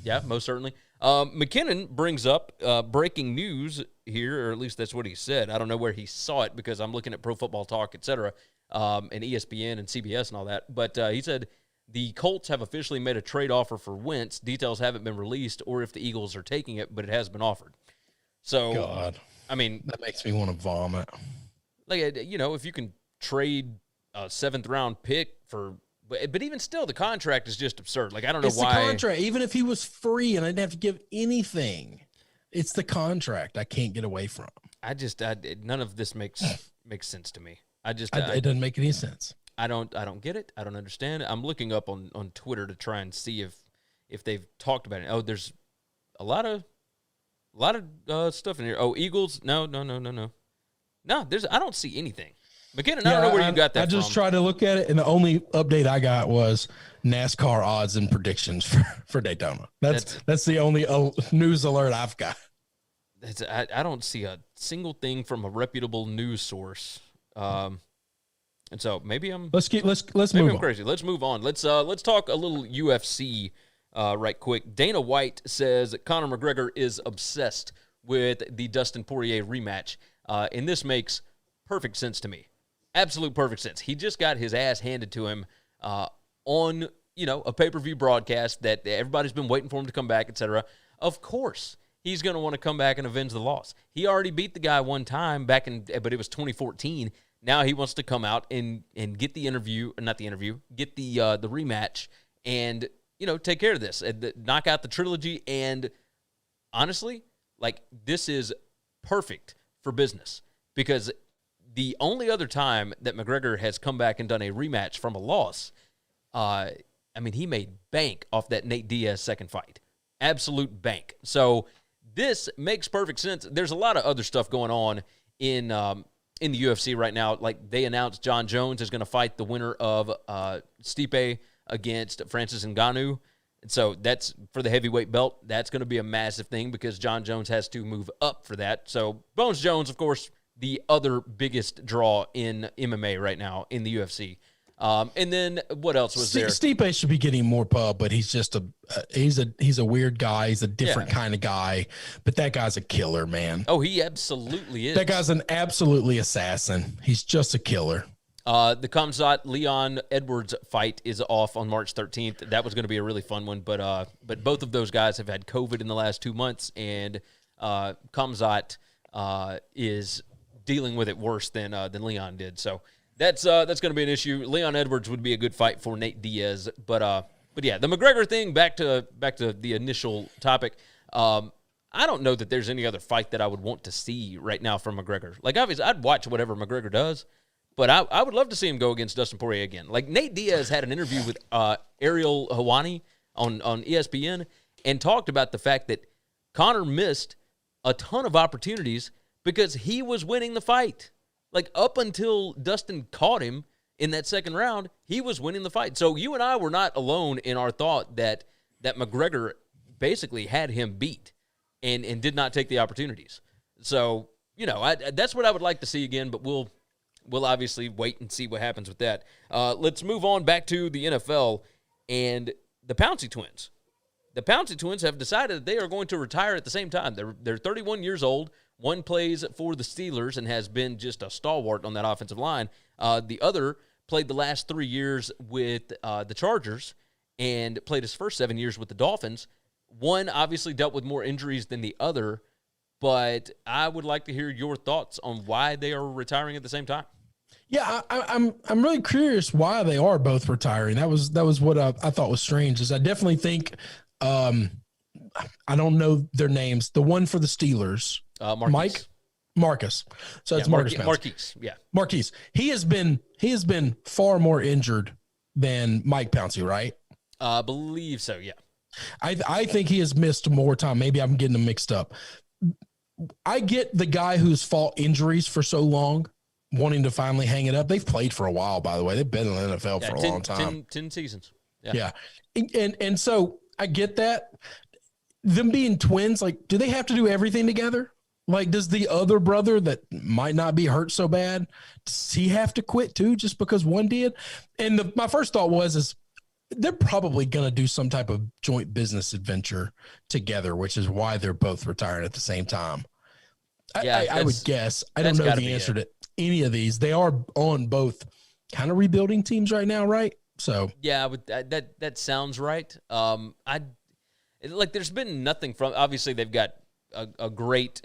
Yeah, most certainly. McKinnon brings up breaking news here, or at least that's what he said. I don't know where he saw it because I'm looking at Pro Football Talk, et cetera, and ESPN and CBS and all that. But he said the Colts have officially made a trade offer for Wentz. Details haven't been released or if the Eagles are taking it, but it has been offered. So, God, I mean, that makes me want to vomit. Like, if you can trade a 7th-round pick for – but even still, the contract is just absurd. Like, I don't know why. It's the contract. Even if he was free and I didn't have to give anything, it's the contract I can't get away from. None of this makes sense to me. It doesn't make any sense. I don't get it. I don't understand it. I'm looking up on Twitter to try and see if they've talked about it. Oh, there's a lot of stuff in here. Oh, Eagles. No. No, I don't see anything. McKinnon, I don't know where you got that from. I just tried to look at it, and the only update I got was NASCAR odds and predictions for Daytona. That's the only news alert I've got. I don't see a single thing from a reputable news source. And so maybe let's move I'm on. Crazy. Let's move on. Let's talk a little UFC right quick. Dana White says that Conor McGregor is obsessed with the Dustin Poirier rematch, and this makes perfect sense to me. Absolute perfect sense. He just got his ass handed to him on, a pay-per-view broadcast that everybody's been waiting for him to come back, etc. Of course, he's going to want to come back and avenge the loss. He already beat the guy one time but it was 2014. Now he wants to come out and get the get the rematch and, take care of this, knock out the trilogy. And honestly, this is perfect for business because the only other time that McGregor has come back and done a rematch from a loss, he made bank off that Nate Diaz second fight. Absolute bank. So this makes perfect sense. There's a lot of other stuff going on in the UFC right now. Like, they announced John Jones is going to fight the winner of Stipe against Francis Ngannou. And so that's for the heavyweight belt. That's going to be a massive thing because John Jones has to move up for that. So Bones Jones, of course, the other biggest draw in MMA right now in the UFC. And then what else was there? Stipe should be getting more pub, but he's just he's a weird guy. He's a different kind of guy, but that guy's a killer, man. Oh, he absolutely is. That guy's an absolutely assassin. He's just a killer. The Khamzat Leon Edwards fight is off on March 13th. That was going to be a really fun one, but both of those guys have had COVID in the last 2 months, and Khamzat is dealing with it worse than Leon did. So that's going to be an issue. Leon Edwards would be a good fight for Nate Diaz, but yeah, the McGregor thing. Back to the initial topic. I don't know that there's any other fight that I would want to see right now from McGregor. Like, obviously, I'd watch whatever McGregor does, but I would love to see him go against Dustin Poirier again. Like, Nate Diaz had an interview with Ariel Helwani on ESPN and talked about the fact that Conor missed a ton of opportunities because he was winning the fight. Like, up until Dustin caught him in that second round, he was winning the fight. So you and I were not alone in our thought that McGregor basically had him beat and did not take the opportunities. So, that's what I would like to see again, but we'll obviously wait and see what happens with that. Let's move on back to the NFL. And the Pouncey twins. The Pouncey twins have decided that they are going to retire at the same time. They're 31 years old. One plays for the Steelers and has been just a stalwart on that offensive line. The other played the last 3 years with the Chargers and played his first 7 years with the Dolphins. One obviously dealt with more injuries than the other, but I would like to hear your thoughts on why they are retiring at the same time. Yeah, I'm really curious why they are both retiring. That was what I thought was strange. Is I definitely think I don't know their names. The one for the Steelers, Marcus. So it's Marquise. Yeah, Marquise. He has been far more injured than Mike Pouncey, right? I believe so. Yeah. I think he has missed more time. Maybe I'm getting them mixed up. I get the guy who's fought injuries for so long, wanting to finally hang it up. They've played for a while, by the way. They've been in the NFL for a long time. 10 seasons. Yeah. And so I get that. Them being twins, like, do they have to do everything together? Like, does the other brother that might not be hurt so bad, does he have to quit too just because one did? And my first thought is they're probably going to do some type of joint business adventure together, which is why they're both retiring at the same time. I would guess. I don't know the answer to any of these. They are on both kind of rebuilding teams right now, right? So yeah, that sounds right. There's been nothing from. Obviously, they've got a great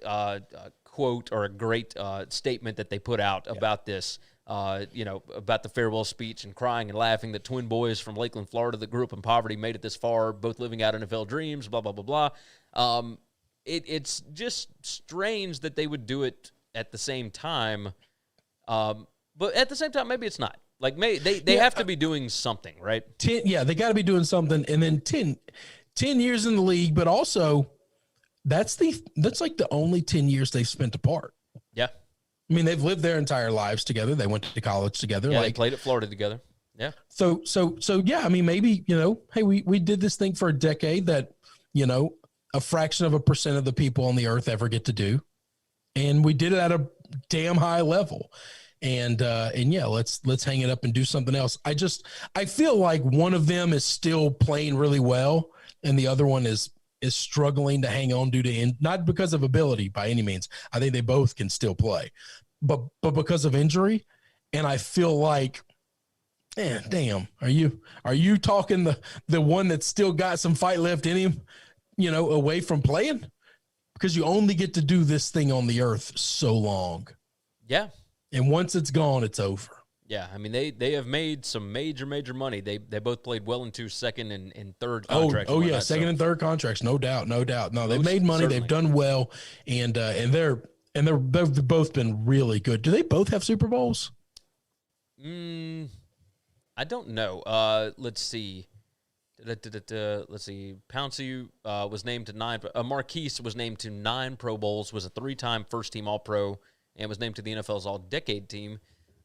quote or a great statement that they put out about this. About the farewell speech and crying and laughing that twin boys from Lakeland, Florida that grew up in poverty made it this far, both living out NFL dreams, blah, blah, blah, blah. It's just strange that they would do it at the same time. But at the same time, maybe it's not. Like, they have to be doing something, right? They got to be doing something. And then 10 years in the league, but also that's like the only 10 years they've spent apart. Yeah. I mean, they've lived their entire lives together. They went to college together. Yeah, they played at Florida together. Yeah. So yeah, I mean, maybe, hey, we did this thing for a decade that, a fraction of a % of the people on the earth ever get to do. And we did it at a damn high level. And yeah, let's hang it up and do something else. I feel like one of them is still playing really well and the other one is struggling to hang on due to not because of ability by any means. I think they both can still play, but because of injury. And I feel like, man, damn, are you talking the one that's still got some fight left in him, away from playing? Because you only get to do this thing on the earth so long. Yeah. And once it's gone, it's over. Yeah, I mean, they have made some major money. They both played well into second and third contracts. Oh yeah, second and third contracts, no doubt. No, they've made money. Certainly. They've done well, and they've both been really good. Do they both have Super Bowls? I don't know. Let's see. Let's see. Pouncey was named to 9. Marquise was named to 9 Pro Bowls. Was a 3-time first team All Pro, and was named to the NFL's All Decade team.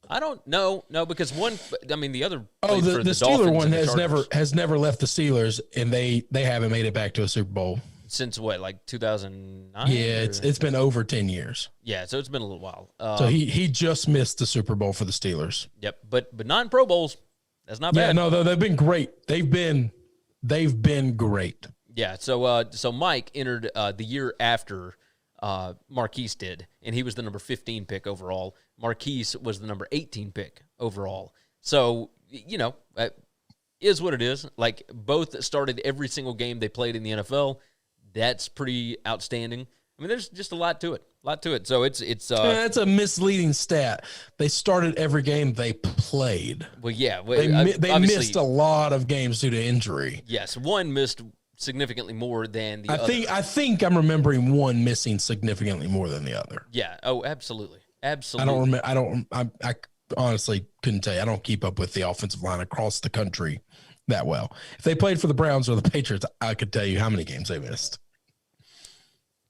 I don't know. No, because the other. Oh, the Steeler one has never left the Steelers, and they haven't made it back to a Super Bowl since what, like 2009? Yeah, it's been over 10 years. Yeah, so it's been a little while. So he just missed the Super Bowl for the Steelers. Yep, but 9 Pro Bowls, that's not bad. Yeah, no, they've been great. They've been great. Yeah. So Mike entered the year after Marquise did, and he was the number 15 pick overall. Marquise was the number 18 pick overall. So, is what it is. Like, both started every single game they played in the NFL. That's pretty outstanding. I mean, there's just a lot to it. So it's that's a misleading stat. They started every game they played. Well, yeah, they missed a lot of games due to injury. Yes, one missed significantly more than the other. I think I'm remembering one missing significantly more than the other. Yeah. Oh, absolutely. I honestly couldn't tell you. I don't keep up with the offensive line across the country that well. If they played for the Browns or the Patriots, I could tell you how many games they missed.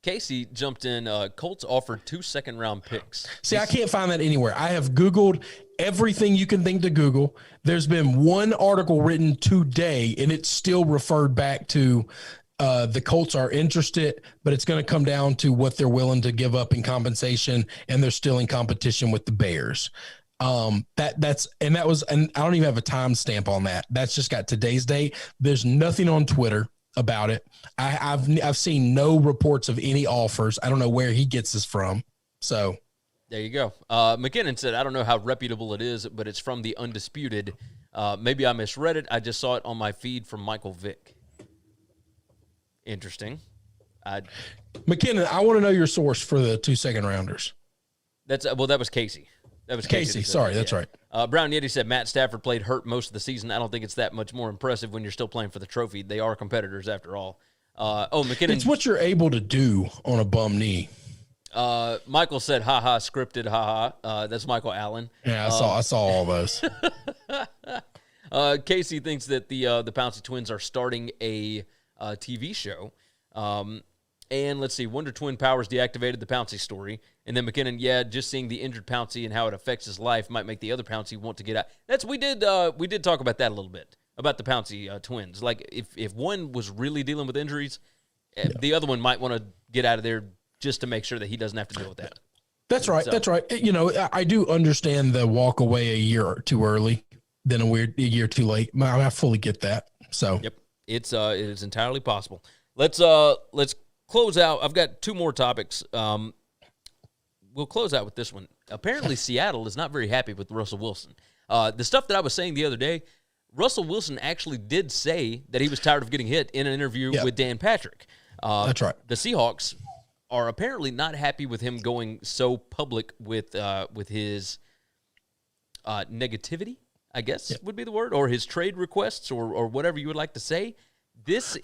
Casey jumped in. Colts offered 2 second-round picks. See, I can't find that anywhere. I have Googled everything you can think to Google. There's been one article written today, and it's still referred back to the Colts are interested, but it's going to come down to what they're willing to give up in compensation, and they're still in competition with the Bears. And I don't even have a timestamp on that. That's just got today's date. There's nothing on Twitter about it. I've seen no reports of any offers. I don't know where he gets this from. So there you go. McKinnon said, I don't know how reputable it is, but it's from the Undisputed. Maybe I misread it. I just saw it on my feed from Michael Vick. Interesting. McKinnon, I want to know your source for the 2 second rounders. That was Casey. That was Casey. Sorry, that's right. Brown Yeti said Matt Stafford played hurt most of the season. I don't think it's that much more impressive when you're still playing for the trophy. They are competitors after all. McKinnon. It's what you're able to do on a bum knee. Michael said, "Ha scripted, ha." That's Michael Allen. Yeah, I saw all those. Casey thinks that the Pouncey twins are starting a TV show. And let's see, Wonder Twin powers deactivated, the Pouncey story. And then McKinnon, just seeing the injured Pouncey and how it affects his life might make the other Pouncey want to get out. We did talk about that a little bit, about the Pouncey twins. Like, if one was really dealing with injuries, the other one might want to get out of there just to make sure that he doesn't have to deal with that. That's right. That's right. I do understand the walk away a year too early than a year too late. I fully get that. So yep, it is entirely possible. Let's close out. I've got 2 more topics. We'll close out with this one. Apparently, Seattle is not very happy with Russell Wilson. The stuff that I was saying the other day, Russell Wilson actually did say that he was tired of getting hit in an interview with Dan Patrick. That's right. The Seahawks are apparently not happy with him going so public with his negativity, I guess would be the word, or his trade requests, or whatever you would like to say.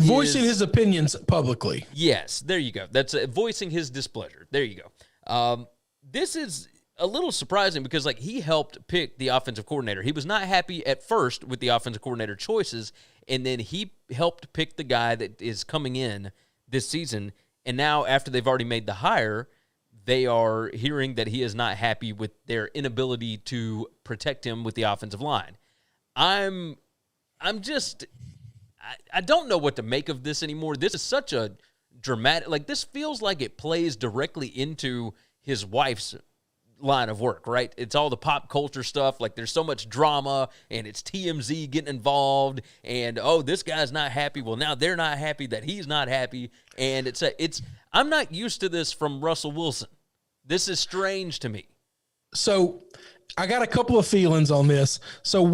Voicing his opinions publicly. Yes, there you go. That's voicing his displeasure. There you go. This is a little surprising because, he helped pick the offensive coordinator. He was not happy at first with the offensive coordinator choices, and then he helped pick the guy that is coming in this season. And now, after they've already made the hire, they are hearing that he is not happy with their inability to protect him with the offensive line. I don't know what to make of this anymore. This is such a dramatic, this feels like it plays directly into his wife's line of work, right? It's all the pop culture stuff. There's so much drama, and it's TMZ getting involved, and, this guy's not happy. Well, now they're not happy that he's not happy, and I'm not used to this from Russell Wilson. This is strange to me. So I got a couple of feelings on this. So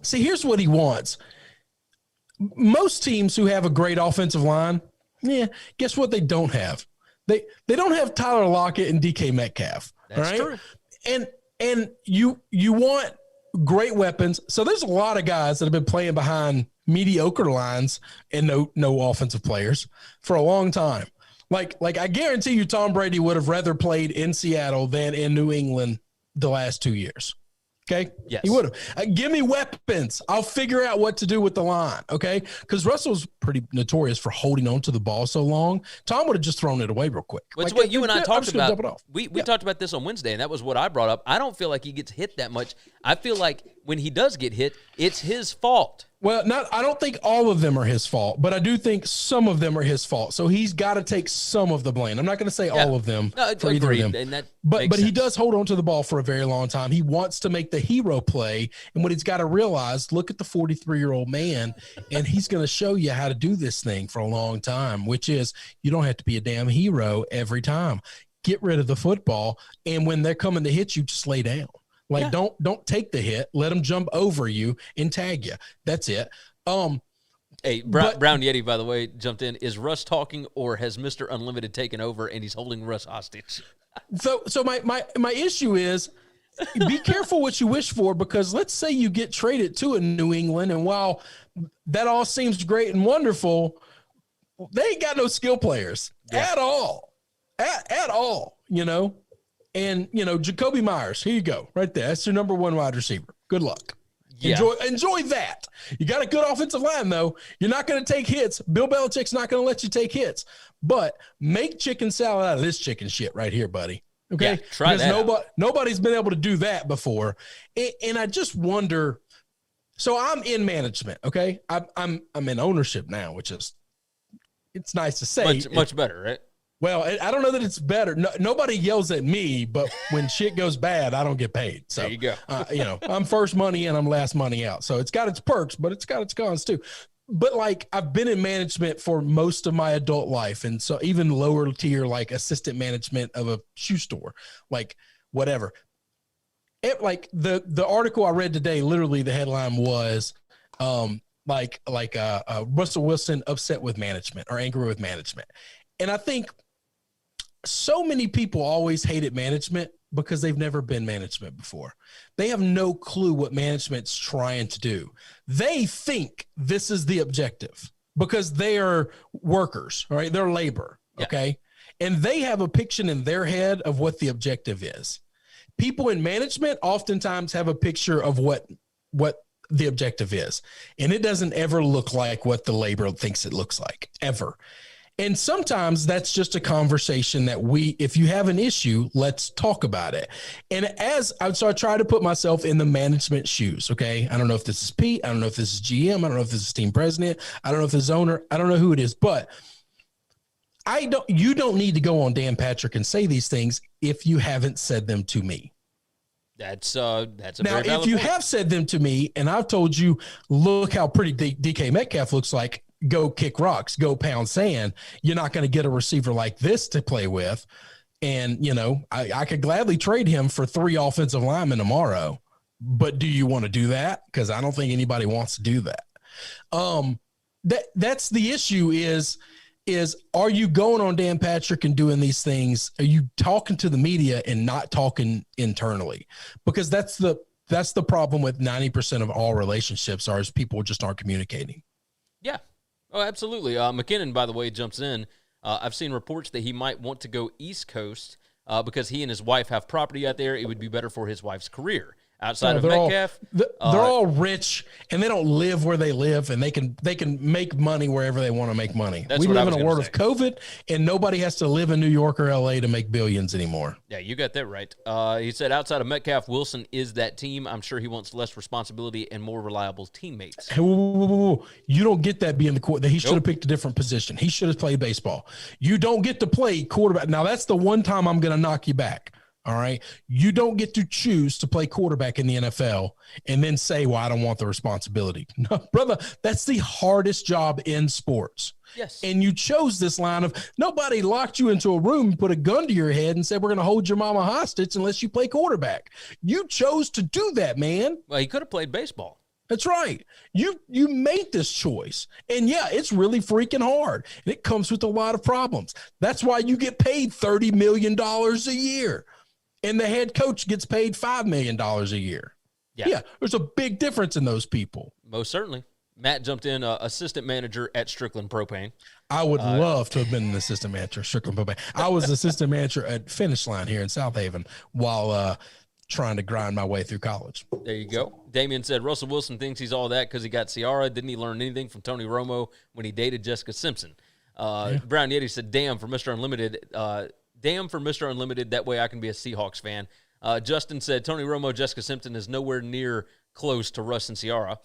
here's what he wants. Most teams who have a great offensive line, guess what they don't have? They don't have Tyler Lockett and DK Metcalf. That's right? true. And you want great weapons. So there's a lot of guys that have been playing behind mediocre lines and no offensive players for a long time. Like I guarantee you Tom Brady would have rather played in Seattle than in New England the last 2 years. Okay. Yes. He would have. Give me weapons. I'll figure out what to do with the line. Okay. Because Russell's pretty notorious for holding on to the ball so long. Tom would have just thrown it away real quick. It's what you and I talked about. We talked about this on Wednesday, and that was what I brought up. I don't feel like he gets hit that much. I feel like when he does get hit, it's his fault. Well, I don't think all of them are his fault, but I do think some of them are his fault. So he's got to take some of the blame. I'm not going to say all of them for either of them. And that but he does hold on to the ball for a very long time. He wants to make the hero play. And what he's got to realize, look at the 43-year-old man, and he's going to show you how to do this thing for a long time, which is you don't have to be a damn hero every time. Get rid of the football. And when they're coming to hit you, just lay down. Don't take the hit. Let them jump over you and tag you. That's it. Hey, Brown Yeti, by the way, jumped in. Is Russ talking, or has Mr. Unlimited taken over and he's holding Russ hostage? So my issue is be careful what you wish for, because let's say you get traded to a New England, and while that all seems great and wonderful, they ain't got no skill players at all. At all, And, Jacoby Myers, here you go, right there. That's your number 1 wide receiver. Good luck. Yeah. Enjoy that. You got a good offensive line, though. You're not going to take hits. Bill Belichick's not going to let you take hits. But make chicken salad out of this chicken shit right here, buddy. Okay? Yeah, try that. Because nobody's been able to do that before. And I just wonder. So I'm in management, okay? I'm in ownership now, which is, it's nice to say. Much better, right? Well, I don't know that it's better. No, nobody yells at me, but when shit goes bad, I don't get paid. So there you go. I'm first money in, I'm last money out. So it's got its perks, but it's got its cons too. But like, I've been in management for most of my adult life. And so even lower tier, like assistant management of a shoe store, like whatever. Like the article I read today, literally the headline was Russell Wilson upset with management or angry with management. And I think so many people always hated management because they've never been management before. They have no clue what management's trying to do. They think this is the objective because they are workers, right? They're labor, okay? And they have a picture in their head of what the objective is. People in management oftentimes have a picture of what the objective is. And it doesn't ever look like what the labor thinks it looks like, ever. And sometimes that's just a conversation that if you have an issue, let's talk about it. And so I try to put myself in the management shoes. Okay. I don't know if this is Pete. I don't know if this is GM. I don't know if this is team president. I don't know if this is owner. I don't know who it is, but you don't need to go on Dan Patrick and say these things if you haven't said them to me. That's a now, very valid if you point. have said them to me and I've told you, look how pretty DK Metcalf looks like, go kick rocks, go pound sand. You're not going to get a receiver like this to play with. And, I could gladly trade him for 3 offensive linemen tomorrow. But do you want to do that? Because I don't think anybody wants to do that. That's the issue is are you going on Dan Patrick and doing these things? Are you talking to the media and not talking internally? Because that's the problem with 90% of all relationships is people just aren't communicating. Yeah. Oh, absolutely. McKinnon, by the way, jumps in. I've seen reports that he might want to go East Coast because he and his wife have property out there. It would be better for his wife's career. Outside of Metcalf, they're all rich and they don't live where they live, and they can make money wherever they want to make money. We live in a world of COVID, and nobody has to live in New York or LA to make billions anymore. Yeah, you got that right. He said outside of Metcalf, Wilson is that team. I'm sure he wants less responsibility and more reliable teammates. Hey, whoa. You don't get that being the quarterback. He should have picked a different position. He should have played baseball. You don't get to play quarterback. Now, that's the one time I'm going to knock you back. All right. You don't get to choose to play quarterback in the NFL and then say, well, I don't want the responsibility. No, brother, that's the hardest job in sports. Yes. And you chose this line of nobody locked you into a room, put a gun to your head and said, we're going to hold your mama hostage unless you play quarterback. You chose to do that, man. Well, he could have played baseball. That's right. You made this choice. And yeah, it's really freaking hard. And it comes with a lot of problems. That's why you get paid $30 million a year. And the head coach gets paid $5 million a year. Yeah, there's a big difference in those people. Most certainly. Matt jumped in, assistant manager at Strickland Propane. I would love to have been an assistant manager at Strickland Propane. I was assistant manager at Finish Line here in South Haven while trying to grind my way through college. There you go. Damien said Russell Wilson thinks he's all that because he got Ciara. Didn't he learn anything from Tony Romo when he dated Jessica Simpson? Brown Yeti said, damn for Mr. Unlimited. Damn for Mr. Unlimited. That way I can be a Seahawks fan. Justin said Tony Romo, Jessica Simpson is nowhere near close to Russ and Ciara.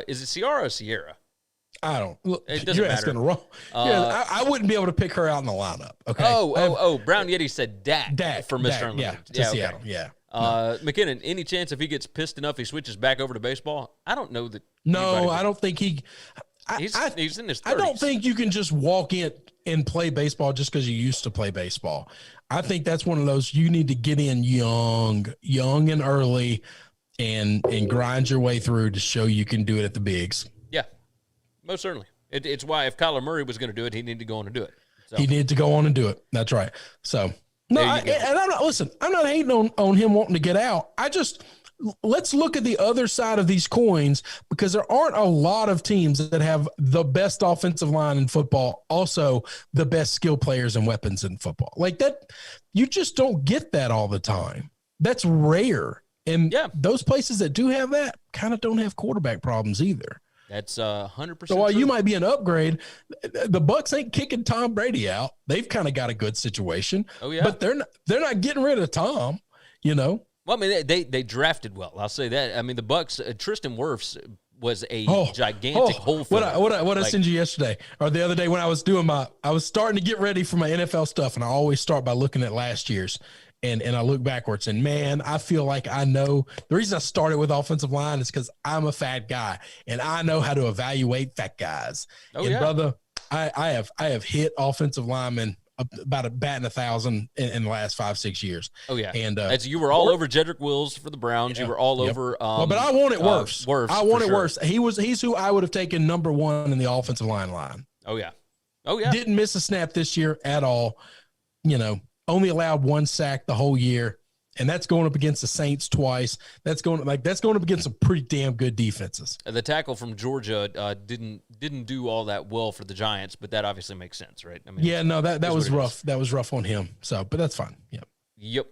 Is it Ciara or Sierra? I don't. Look, it doesn't you're matter. Asking wrong. I wouldn't be able to pick her out in the lineup. Okay. Oh. Brown Yeti said Dak for Mr. Unlimited. Yeah, Seattle. Okay. Yeah. McKinnon, any chance if he gets pissed enough he switches back over to baseball? I don't know that. No, I don't think he. He's in his 30s. I don't think you can just walk in and play baseball just because you used to play baseball. I think that's one of those you need to get in young and early and grind your way through to show you can do it at the bigs. Yeah, most certainly. It's why if Kyler Murray was going to do it, he needed to go on and do it. So. He needed to go on and do it. That's right. So, no, I'm not hating on him wanting to get out. Let's look at the other side of these coins because there aren't a lot of teams that have the best offensive line in football, also the best skill players and weapons in football. Like that, you just don't get that all the time. That's rare. And those places that do have that kind of don't have quarterback problems either. That's 100%. So while true. You might be an upgrade, the Bucs ain't kicking Tom Brady out. They've kind of got a good situation. Oh yeah, but they're not getting rid of Tom. You know. Well, I mean, they drafted well. I'll say that. I mean, the Bucs, Tristan Wirfs was a gigantic hole filler. What I sent you yesterday or the other day when I was starting to get ready for my NFL stuff, and I always start by looking at last year's. And I look backwards, and man, I feel like I know the reason I started with offensive line is because I'm a fat guy, and I know how to evaluate fat guys. Brother, I have hit offensive linemen about a batting 1,000 in the last 5-6 years. Oh yeah, and as you were all over Jedrick Wills for the Browns, you were all over. But I want it worse. I want it sure. worse. He's who I would have taken number 1 in the offensive line. Oh yeah. Didn't miss a snap this year at all. Only allowed 1 sack the whole year, and that's going up against the Saints twice. That's going up against some pretty damn good defenses. The tackle from Georgia didn't do all that well for the Giants, but that obviously makes sense, right? I mean, that was rough. That was rough on him. So, but that's fine. Yep.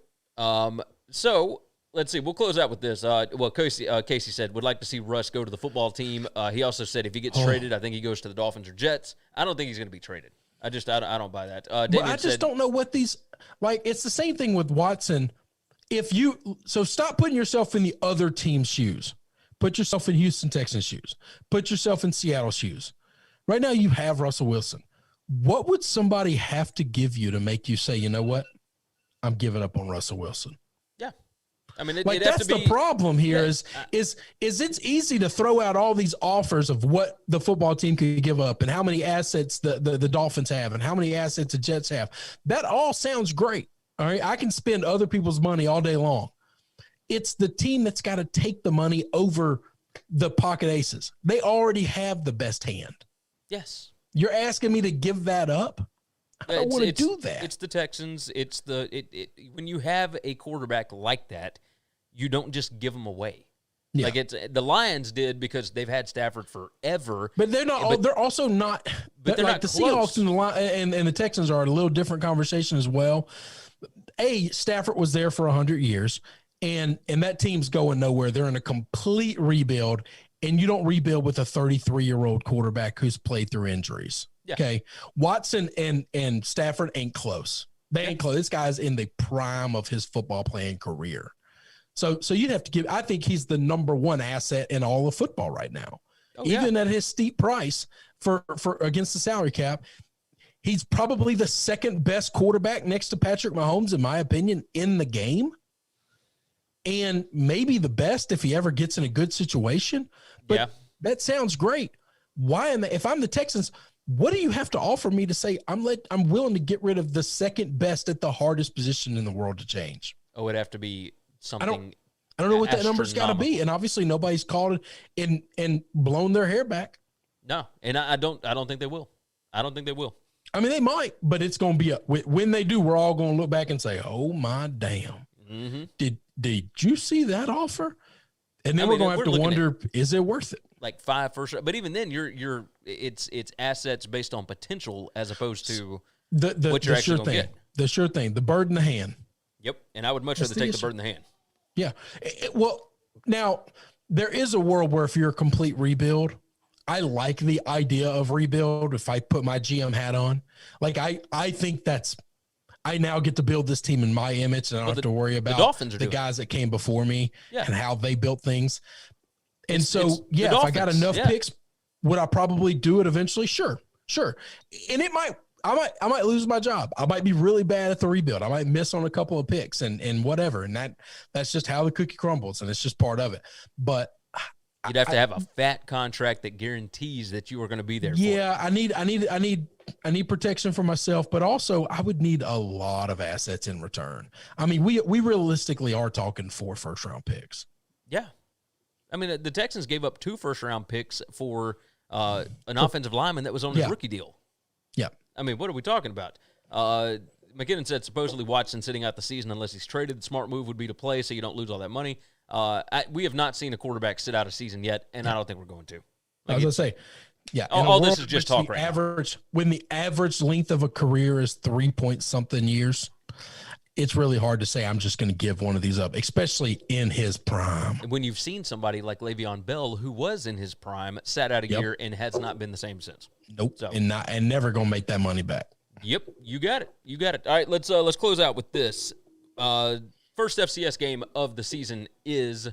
So let's see. We'll close out with this. Casey said would like to see Russ go to the football team. He also said if he gets traded, I think he goes to the Dolphins or Jets. I don't think he's going to be traded. I don't buy that. I just don't know what these like. It's the same thing with Watson. Stop putting yourself in the other team's shoes. Put yourself in Houston Texans shoes. Put yourself in Seattle shoes. Right now, you have Russell Wilson. What would somebody have to give you to make you say, you know what, I'm giving up on Russell Wilson? Yeah. I mean, that's the problem here. Is it's easy to throw out all these offers of what the football team could give up and how many assets the Dolphins have and how many assets the Jets have. That all sounds great. All right, I can spend other people's money all day long. It's the team that's got to take the money over the pocket aces. They already have the best hand. Yes. You're asking me to give that up? I don't want to do that. It's the Texans. When you have a quarterback like that, you don't just give them away. Yeah. Like the Lions did because they've had Stafford forever. But they're not. They're also not. But they're like not the close. Seahawks and the Texans are a little different conversation as well. Stafford was there for 100 years, and that team's going nowhere. They're in a complete rebuild, and you don't rebuild with a 33-year-old quarterback who's played through injuries. Yeah. Okay, Watson and Stafford ain't close. They ain't close. This guy's in the prime of his football playing career. So you'd have to give. I think he's the number 1 asset in all of football right now. Even at his steep price for against the salary cap, he's probably the second best quarterback next to Patrick Mahomes, in my opinion, in the game, and maybe the best if he ever gets in a good situation. But that sounds great. If I'm the Texans? What do you have to offer me to say I'm willing to get rid of the second best at the hardest position in the world to change? Oh, it'd have to be something. I don't know what that number's got to be, and obviously nobody's called it and blown their hair back. No, and I don't think they will. I don't think they will. I mean, they might, but it's going to be when they do, we're all going to look back and say, "Oh my damn! Mm-hmm. Did you see that offer?" And then we're going to have to wonder, is it worth it? Like 5 first, but even then, it's assets based on potential as opposed to what you're actually going to get. The sure thing, the bird in the hand. Yep, and I would much rather take the bird in the hand. Yeah, well, now there is a world where if you're a complete rebuild, I like the idea of rebuild. If I put my GM hat on, like I think I now get to build this team in my image, and I don't have to worry about the guys that came before me and how they built things. And if I got enough picks, would I probably do it eventually? Sure. And I might lose my job. I might be really bad at the rebuild. I might miss on a couple of picks and whatever. And that's just how the cookie crumbles, and it's just part of it. But you'd have to have a fat contract that guarantees that you are going to be there. Yeah, I need protection for myself, but also I would need a lot of assets in return. I mean, we realistically are talking 4 first-round picks. Yeah. I mean, the Texans gave up 2 first-round picks for an offensive lineman that was on his rookie deal. Yeah. I mean, what are we talking about? McKinnon said supposedly Watson sitting out the season unless he's traded. The smart move would be to play so you don't lose all that money. We have not seen a quarterback sit out a season yet, and I don't think we're going to. I was going to say, all this is just talk right now. When the average length of a career is 3-point-something years, it's really hard to say I'm just going to give one of these up, especially in his prime. When you've seen somebody like Le'Veon Bell, who was in his prime, sat out a year and has not been the same since. Nope, so. and never going to make that money back. Yep, you got it. All right, let's close out with this. First FCS game of the season is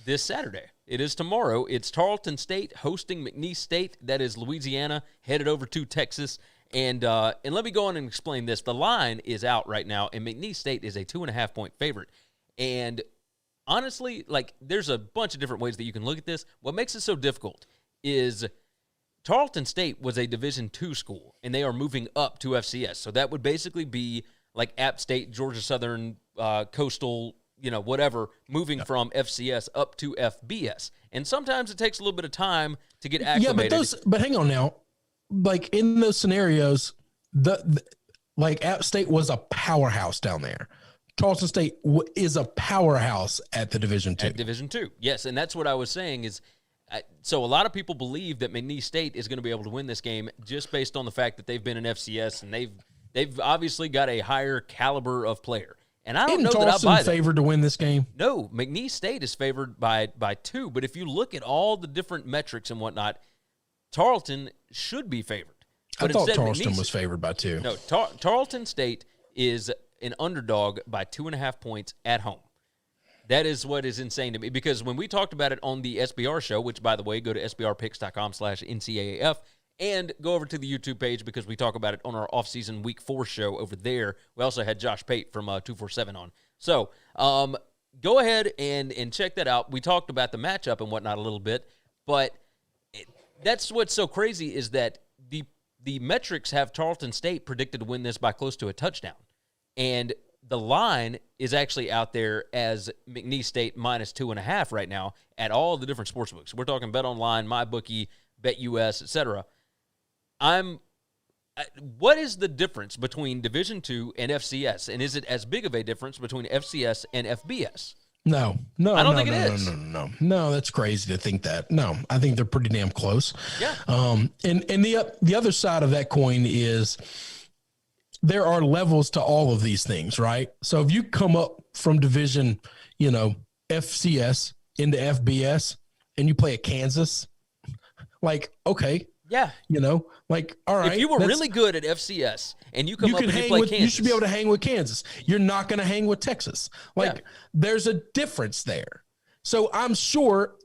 this Saturday. It is tomorrow. It's Tarleton State hosting McNeese State. That is Louisiana, headed over to Texas. And let me go on and explain this. The line is out right now, and McNeese State is a 2.5-point favorite. And honestly, like, there's a bunch of different ways that you can look at this. What makes it so difficult is Tarleton State was a Division II school, and they are moving up to FCS. So that would basically be like App State, Georgia Southern, Coastal, whatever, moving from FCS up to FBS. And sometimes it takes a little bit of time to get acclimated. Yeah, but hang on now. Like, in those scenarios, like App State was a powerhouse down there. Tarleton State is a powerhouse at the Division II. At Division II, yes. And that's what I was saying is, so a lot of people believe that McNeese State is going to be able to win this game just based on the fact that they've been in FCS and they've obviously got a higher caliber of player. And I don't know that I buy that. Favored to win this game? No, McNeese State is favored by 2. But if you look at all the different metrics and whatnot, Tarleton should be favored. But I thought Tarleton was favored by 2. No, Tarleton State is an underdog by 2.5 points at home. That is what is insane to me, because when we talked about it on the SBR show, which, by the way, go to sbrpicks.com/NCAAF and go over to the YouTube page because we talk about it on our offseason Week 4 show over there. We also had Josh Pate from 247 on. So go ahead and check that out. We talked about the matchup and whatnot a little bit, but that's what's so crazy is that the metrics have Tarleton State predicted to win this by close to a touchdown. And the line is actually out there as McNeese State minus 2.5 right now at all the different sports books. We're talking Bet Online, MyBookie, BetUS, etc. What is the difference between Division II and FCS? And is it as big of a difference between FCS and FBS? No, I don't think it is. No, that's crazy to think that. No, I think they're pretty damn close. Yeah. And the other side of that coin is there are levels to all of these things, right? So if you come up from division, FCS into FBS and you play at Kansas, like, okay. Yeah. Like, all right. If you were really good at FCS and you come up and you play Kansas. You should be able to hang with Kansas. You're not going to hang with Texas. Like, there's a difference there. So I'm sure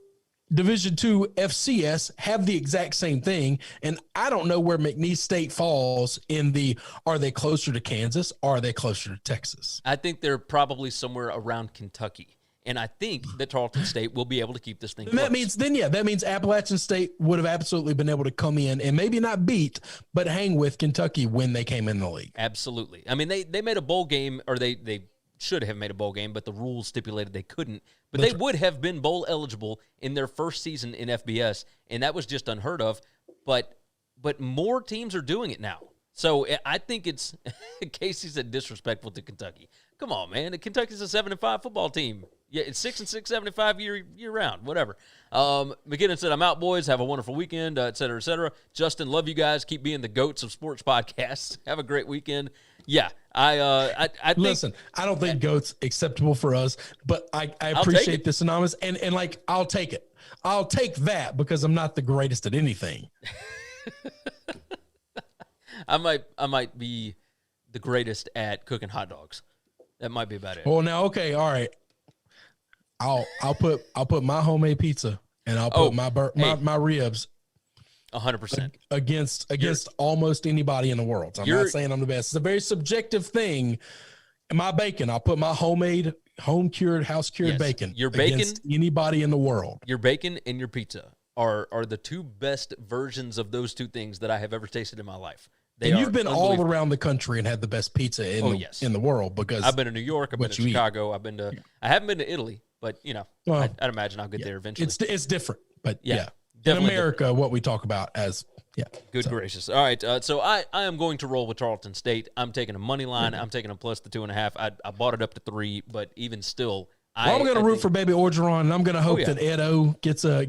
Division II FCS have the exact same thing, and I don't know where McNeese State falls in are they closer to Kansas? Or are they closer to Texas? I think they're probably somewhere around Kentucky. And I think that Tarleton State will be able to keep this thing close. That means Appalachian State would have absolutely been able to come in and maybe not beat, but hang with Kentucky when they came in the league. Absolutely. I mean, they made a bowl game, or they should have made a bowl game, but the rules stipulated they couldn't. But they would have been bowl eligible in their first season in FBS, and that was just unheard of. But more teams are doing it now. So I think it's – Casey said disrespectful to Kentucky. Come on, man. Kentucky's a 7-5 football team. Yeah, it's 6-6, 75 year round, whatever. McKinnon said, I'm out, boys. Have a wonderful weekend, et cetera, et cetera. Justin, love you guys. Keep being the GOATs of sports podcasts. Have a great weekend. Yeah, I think. Listen, I don't think GOAT's acceptable for us, but I appreciate this anonymous. And like, I'll take it. I'll take that because I'm not the greatest at anything. I might be the greatest at cooking hot dogs. That might be about it. Well, now, okay, all right. I'll put my homemade pizza and I'll put my ribs 100% against almost anybody in the world. I'm not saying I'm the best. It's a very subjective thing. And my bacon, I'll put my homemade, home-cured, house-cured bacon your bacon against anybody in the world. Your bacon and your pizza are the two best versions of those two things that I have ever tasted in my life. And you've been all around the country and had the best pizza in the world, because I've been to New York, I've been to Chicago, I haven't been to Italy, but I'd imagine I'll get there eventually. It's different, but in America, different. What we talk about as good gracious. All right, so I am going to roll with Tarleton State. I'm taking a money line. Mm-hmm. I'm taking a plus the 2.5. I bought it up to 3, but even still. I'm going to root for Baby Orgeron, and I'm going to hope that Ed O gets a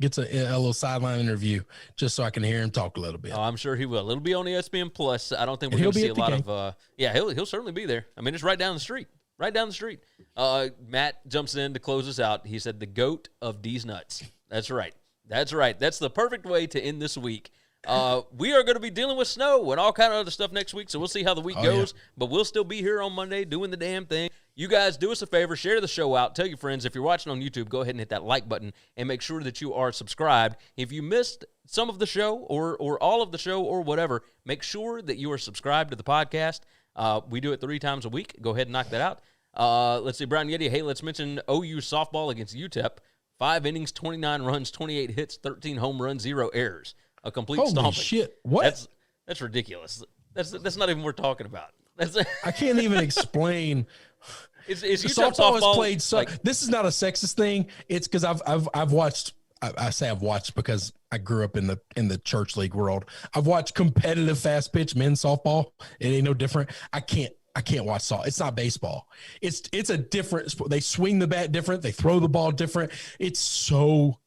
little sideline interview just so I can hear him talk a little bit. Oh, I'm sure he will. It'll be on ESPN Plus. I don't think we're going to see a lot of. He'll certainly be there. I mean, it's right down the street. Right down the street. Matt jumps in to close us out. He said the GOAT of D's nuts. That's right. That's right. That's the perfect way to end this week. We are going to be dealing with snow and all kind of other stuff next week, so we'll see how the week goes. Yeah. But we'll still be here on Monday doing the damn thing. You guys do us a favor, share the show out, tell your friends. If you're watching on YouTube, go ahead and hit that like button and make sure that you are subscribed. If you missed some of the show or all of the show or whatever, make sure that you are subscribed to the podcast. We do it 3 times a week. Go ahead and knock that out. Let's see, Brown Yeti. Hey, let's mention OU softball against UTEP. 5 innings, 29 runs, 28 hits, 13 home runs, 0 errors. A complete stomping. Holy shit. What? That's ridiculous. That's not even worth talking about. I can't even explain. Is softball is played so. Like, this is not a sexist thing. It's because I've watched. I say I've watched because I grew up in the church league world. I've watched competitive fast pitch men's softball. It ain't no different. I can't watch softball. It's not baseball. It's a different sport. They swing the bat different. They throw the ball different. It's so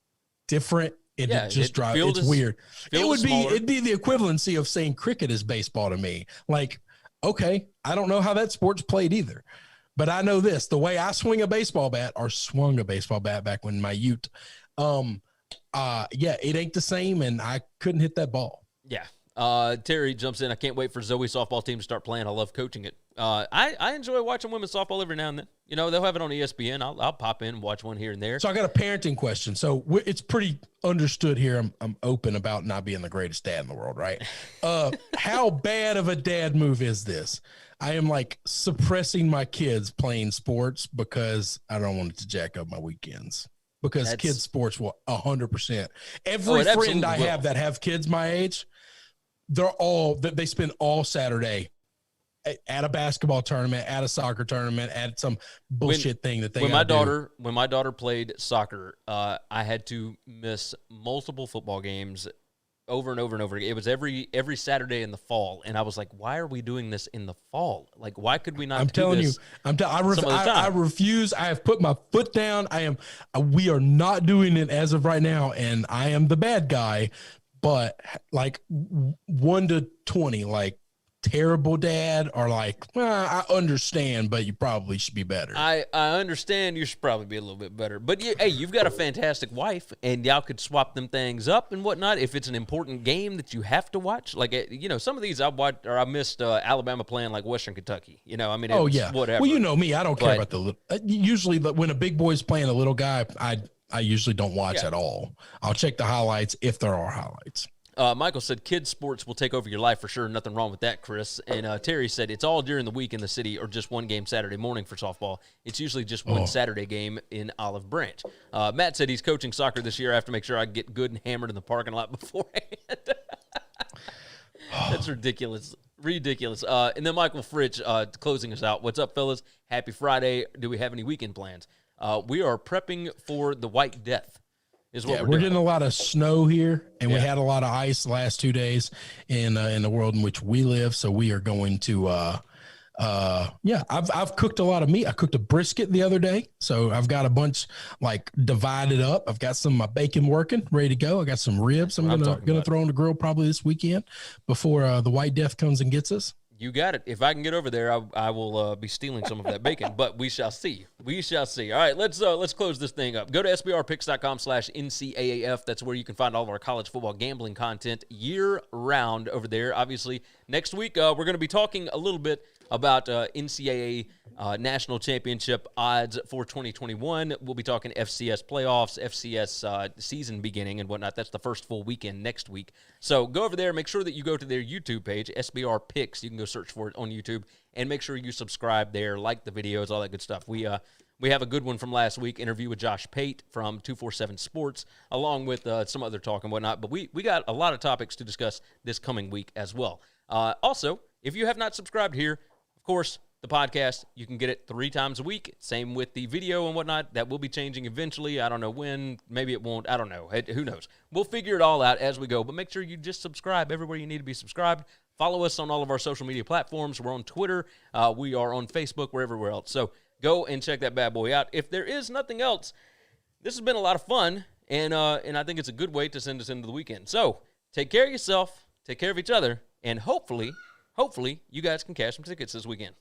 different. It just drives. It's weird. It'd be the equivalency of saying cricket is baseball to me. Like, okay, I don't know how that sport's played either, but I know this: the way I swing a baseball bat or swung a baseball bat back when my youth, it ain't the same, and I couldn't hit that ball. Yeah. Terry jumps in. I can't wait for Zoe's softball team to start playing. I love coaching it. I enjoy watching women's softball every now and then. You know, they'll have it on ESPN. I'll pop in and watch one here and there. So I got a parenting question. So it's pretty understood here. I'm open about not being the greatest dad in the world, right? How bad of a dad move is this? I am like suppressing my kids playing sports because I don't want it to jack up my weekends. Because kids sports will 100%. Every friend I have that have kids my age, they spend all Saturday at a basketball tournament, at a soccer tournament, at some bullshit thing that they when my daughter played soccer, I had to miss multiple football games over and over and over again. It was every Saturday in the fall, and I was like, why are we doing this in the fall? Like, why could we not I refuse. I have put my foot down. We are not doing it as of right now, and I am the bad guy. But like 1 to 20, like terrible dad, or like, I understand, but you probably should be better. I understand you should probably be a little bit better. But you've got a fantastic wife, and y'all could swap them things up and whatnot if it's an important game that you have to watch. Like, some of these I watched, or I missed Alabama playing like Western Kentucky. I mean, whatever. Well, you know me, I don't care about the little. Usually, when a big boy's playing a little guy, I usually don't watch at all. I'll check the highlights if there are highlights. Michael said kids sports will take over your life for sure. Nothing wrong with that, Chris. And Terry said it's all during the week in the city or just one game Saturday morning for softball. It's usually just one Saturday game in Olive Branch. Matt said he's coaching soccer this year. I have to make sure I get good and hammered in the parking lot beforehand. That's ridiculous. Ridiculous. And then Michael Fritch closing us out. What's up, fellas? Happy Friday. Do we have any weekend plans? We are prepping for the White Death. We're getting a lot of snow here, and we had a lot of ice the last 2 days in the world in which we live. So we are going to, I've cooked a lot of meat. I cooked a brisket the other day, so I've got a bunch like divided up. I've got some of my bacon working, ready to go. I got some ribs. I'm gonna throw on the grill probably this weekend before the White Death comes and gets us. You got it. If I can get over there, I will be stealing some of that bacon, but we shall see. We shall see. All right, let's close this thing up. Go to sbrpicks.com/NCAAF. That's where you can find all of our college football gambling content year-round over there. Obviously, next week we're going to be talking a little bit about NCAA national championship odds for 2021. We'll be talking FCS playoffs, FCS season beginning and whatnot. That's the first full weekend next week. So go over there. Make sure that you go to their YouTube page, SBR Picks. You can go search for it on YouTube, and make sure you subscribe there, like the videos, all that good stuff. We have a good one from last week, interview with Josh Pate from 247 Sports, along with some other talk and whatnot. But we got a lot of topics to discuss this coming week as well. Also, if you have not subscribed here, of course, the podcast, you can get it 3 times a week. Same with the video and whatnot. That will be changing eventually. I don't know when. Maybe it won't. I don't know. Who knows? We'll figure it all out as we go. But make sure you just subscribe everywhere you need to be subscribed. Follow us on all of our social media platforms. We're on Twitter. We are on Facebook. We're everywhere else. So go and check that bad boy out. If there is nothing else, this has been a lot of fun. And I think it's a good way to send us into the weekend. So take care of yourself. Take care of each other. And hopefully, you guys can cash some tickets this weekend.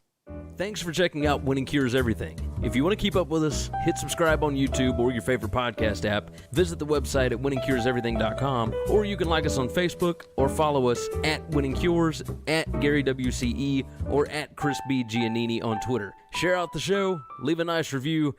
Thanks for checking out Winning Cures Everything. If you want to keep up with us, hit subscribe on YouTube or your favorite podcast app. Visit the website at winningcureseverything.com, or you can like us on Facebook or follow us at Winning Cures, at Gary WCE, or at Chris B. Giannini on Twitter. Share out the show, leave a nice review,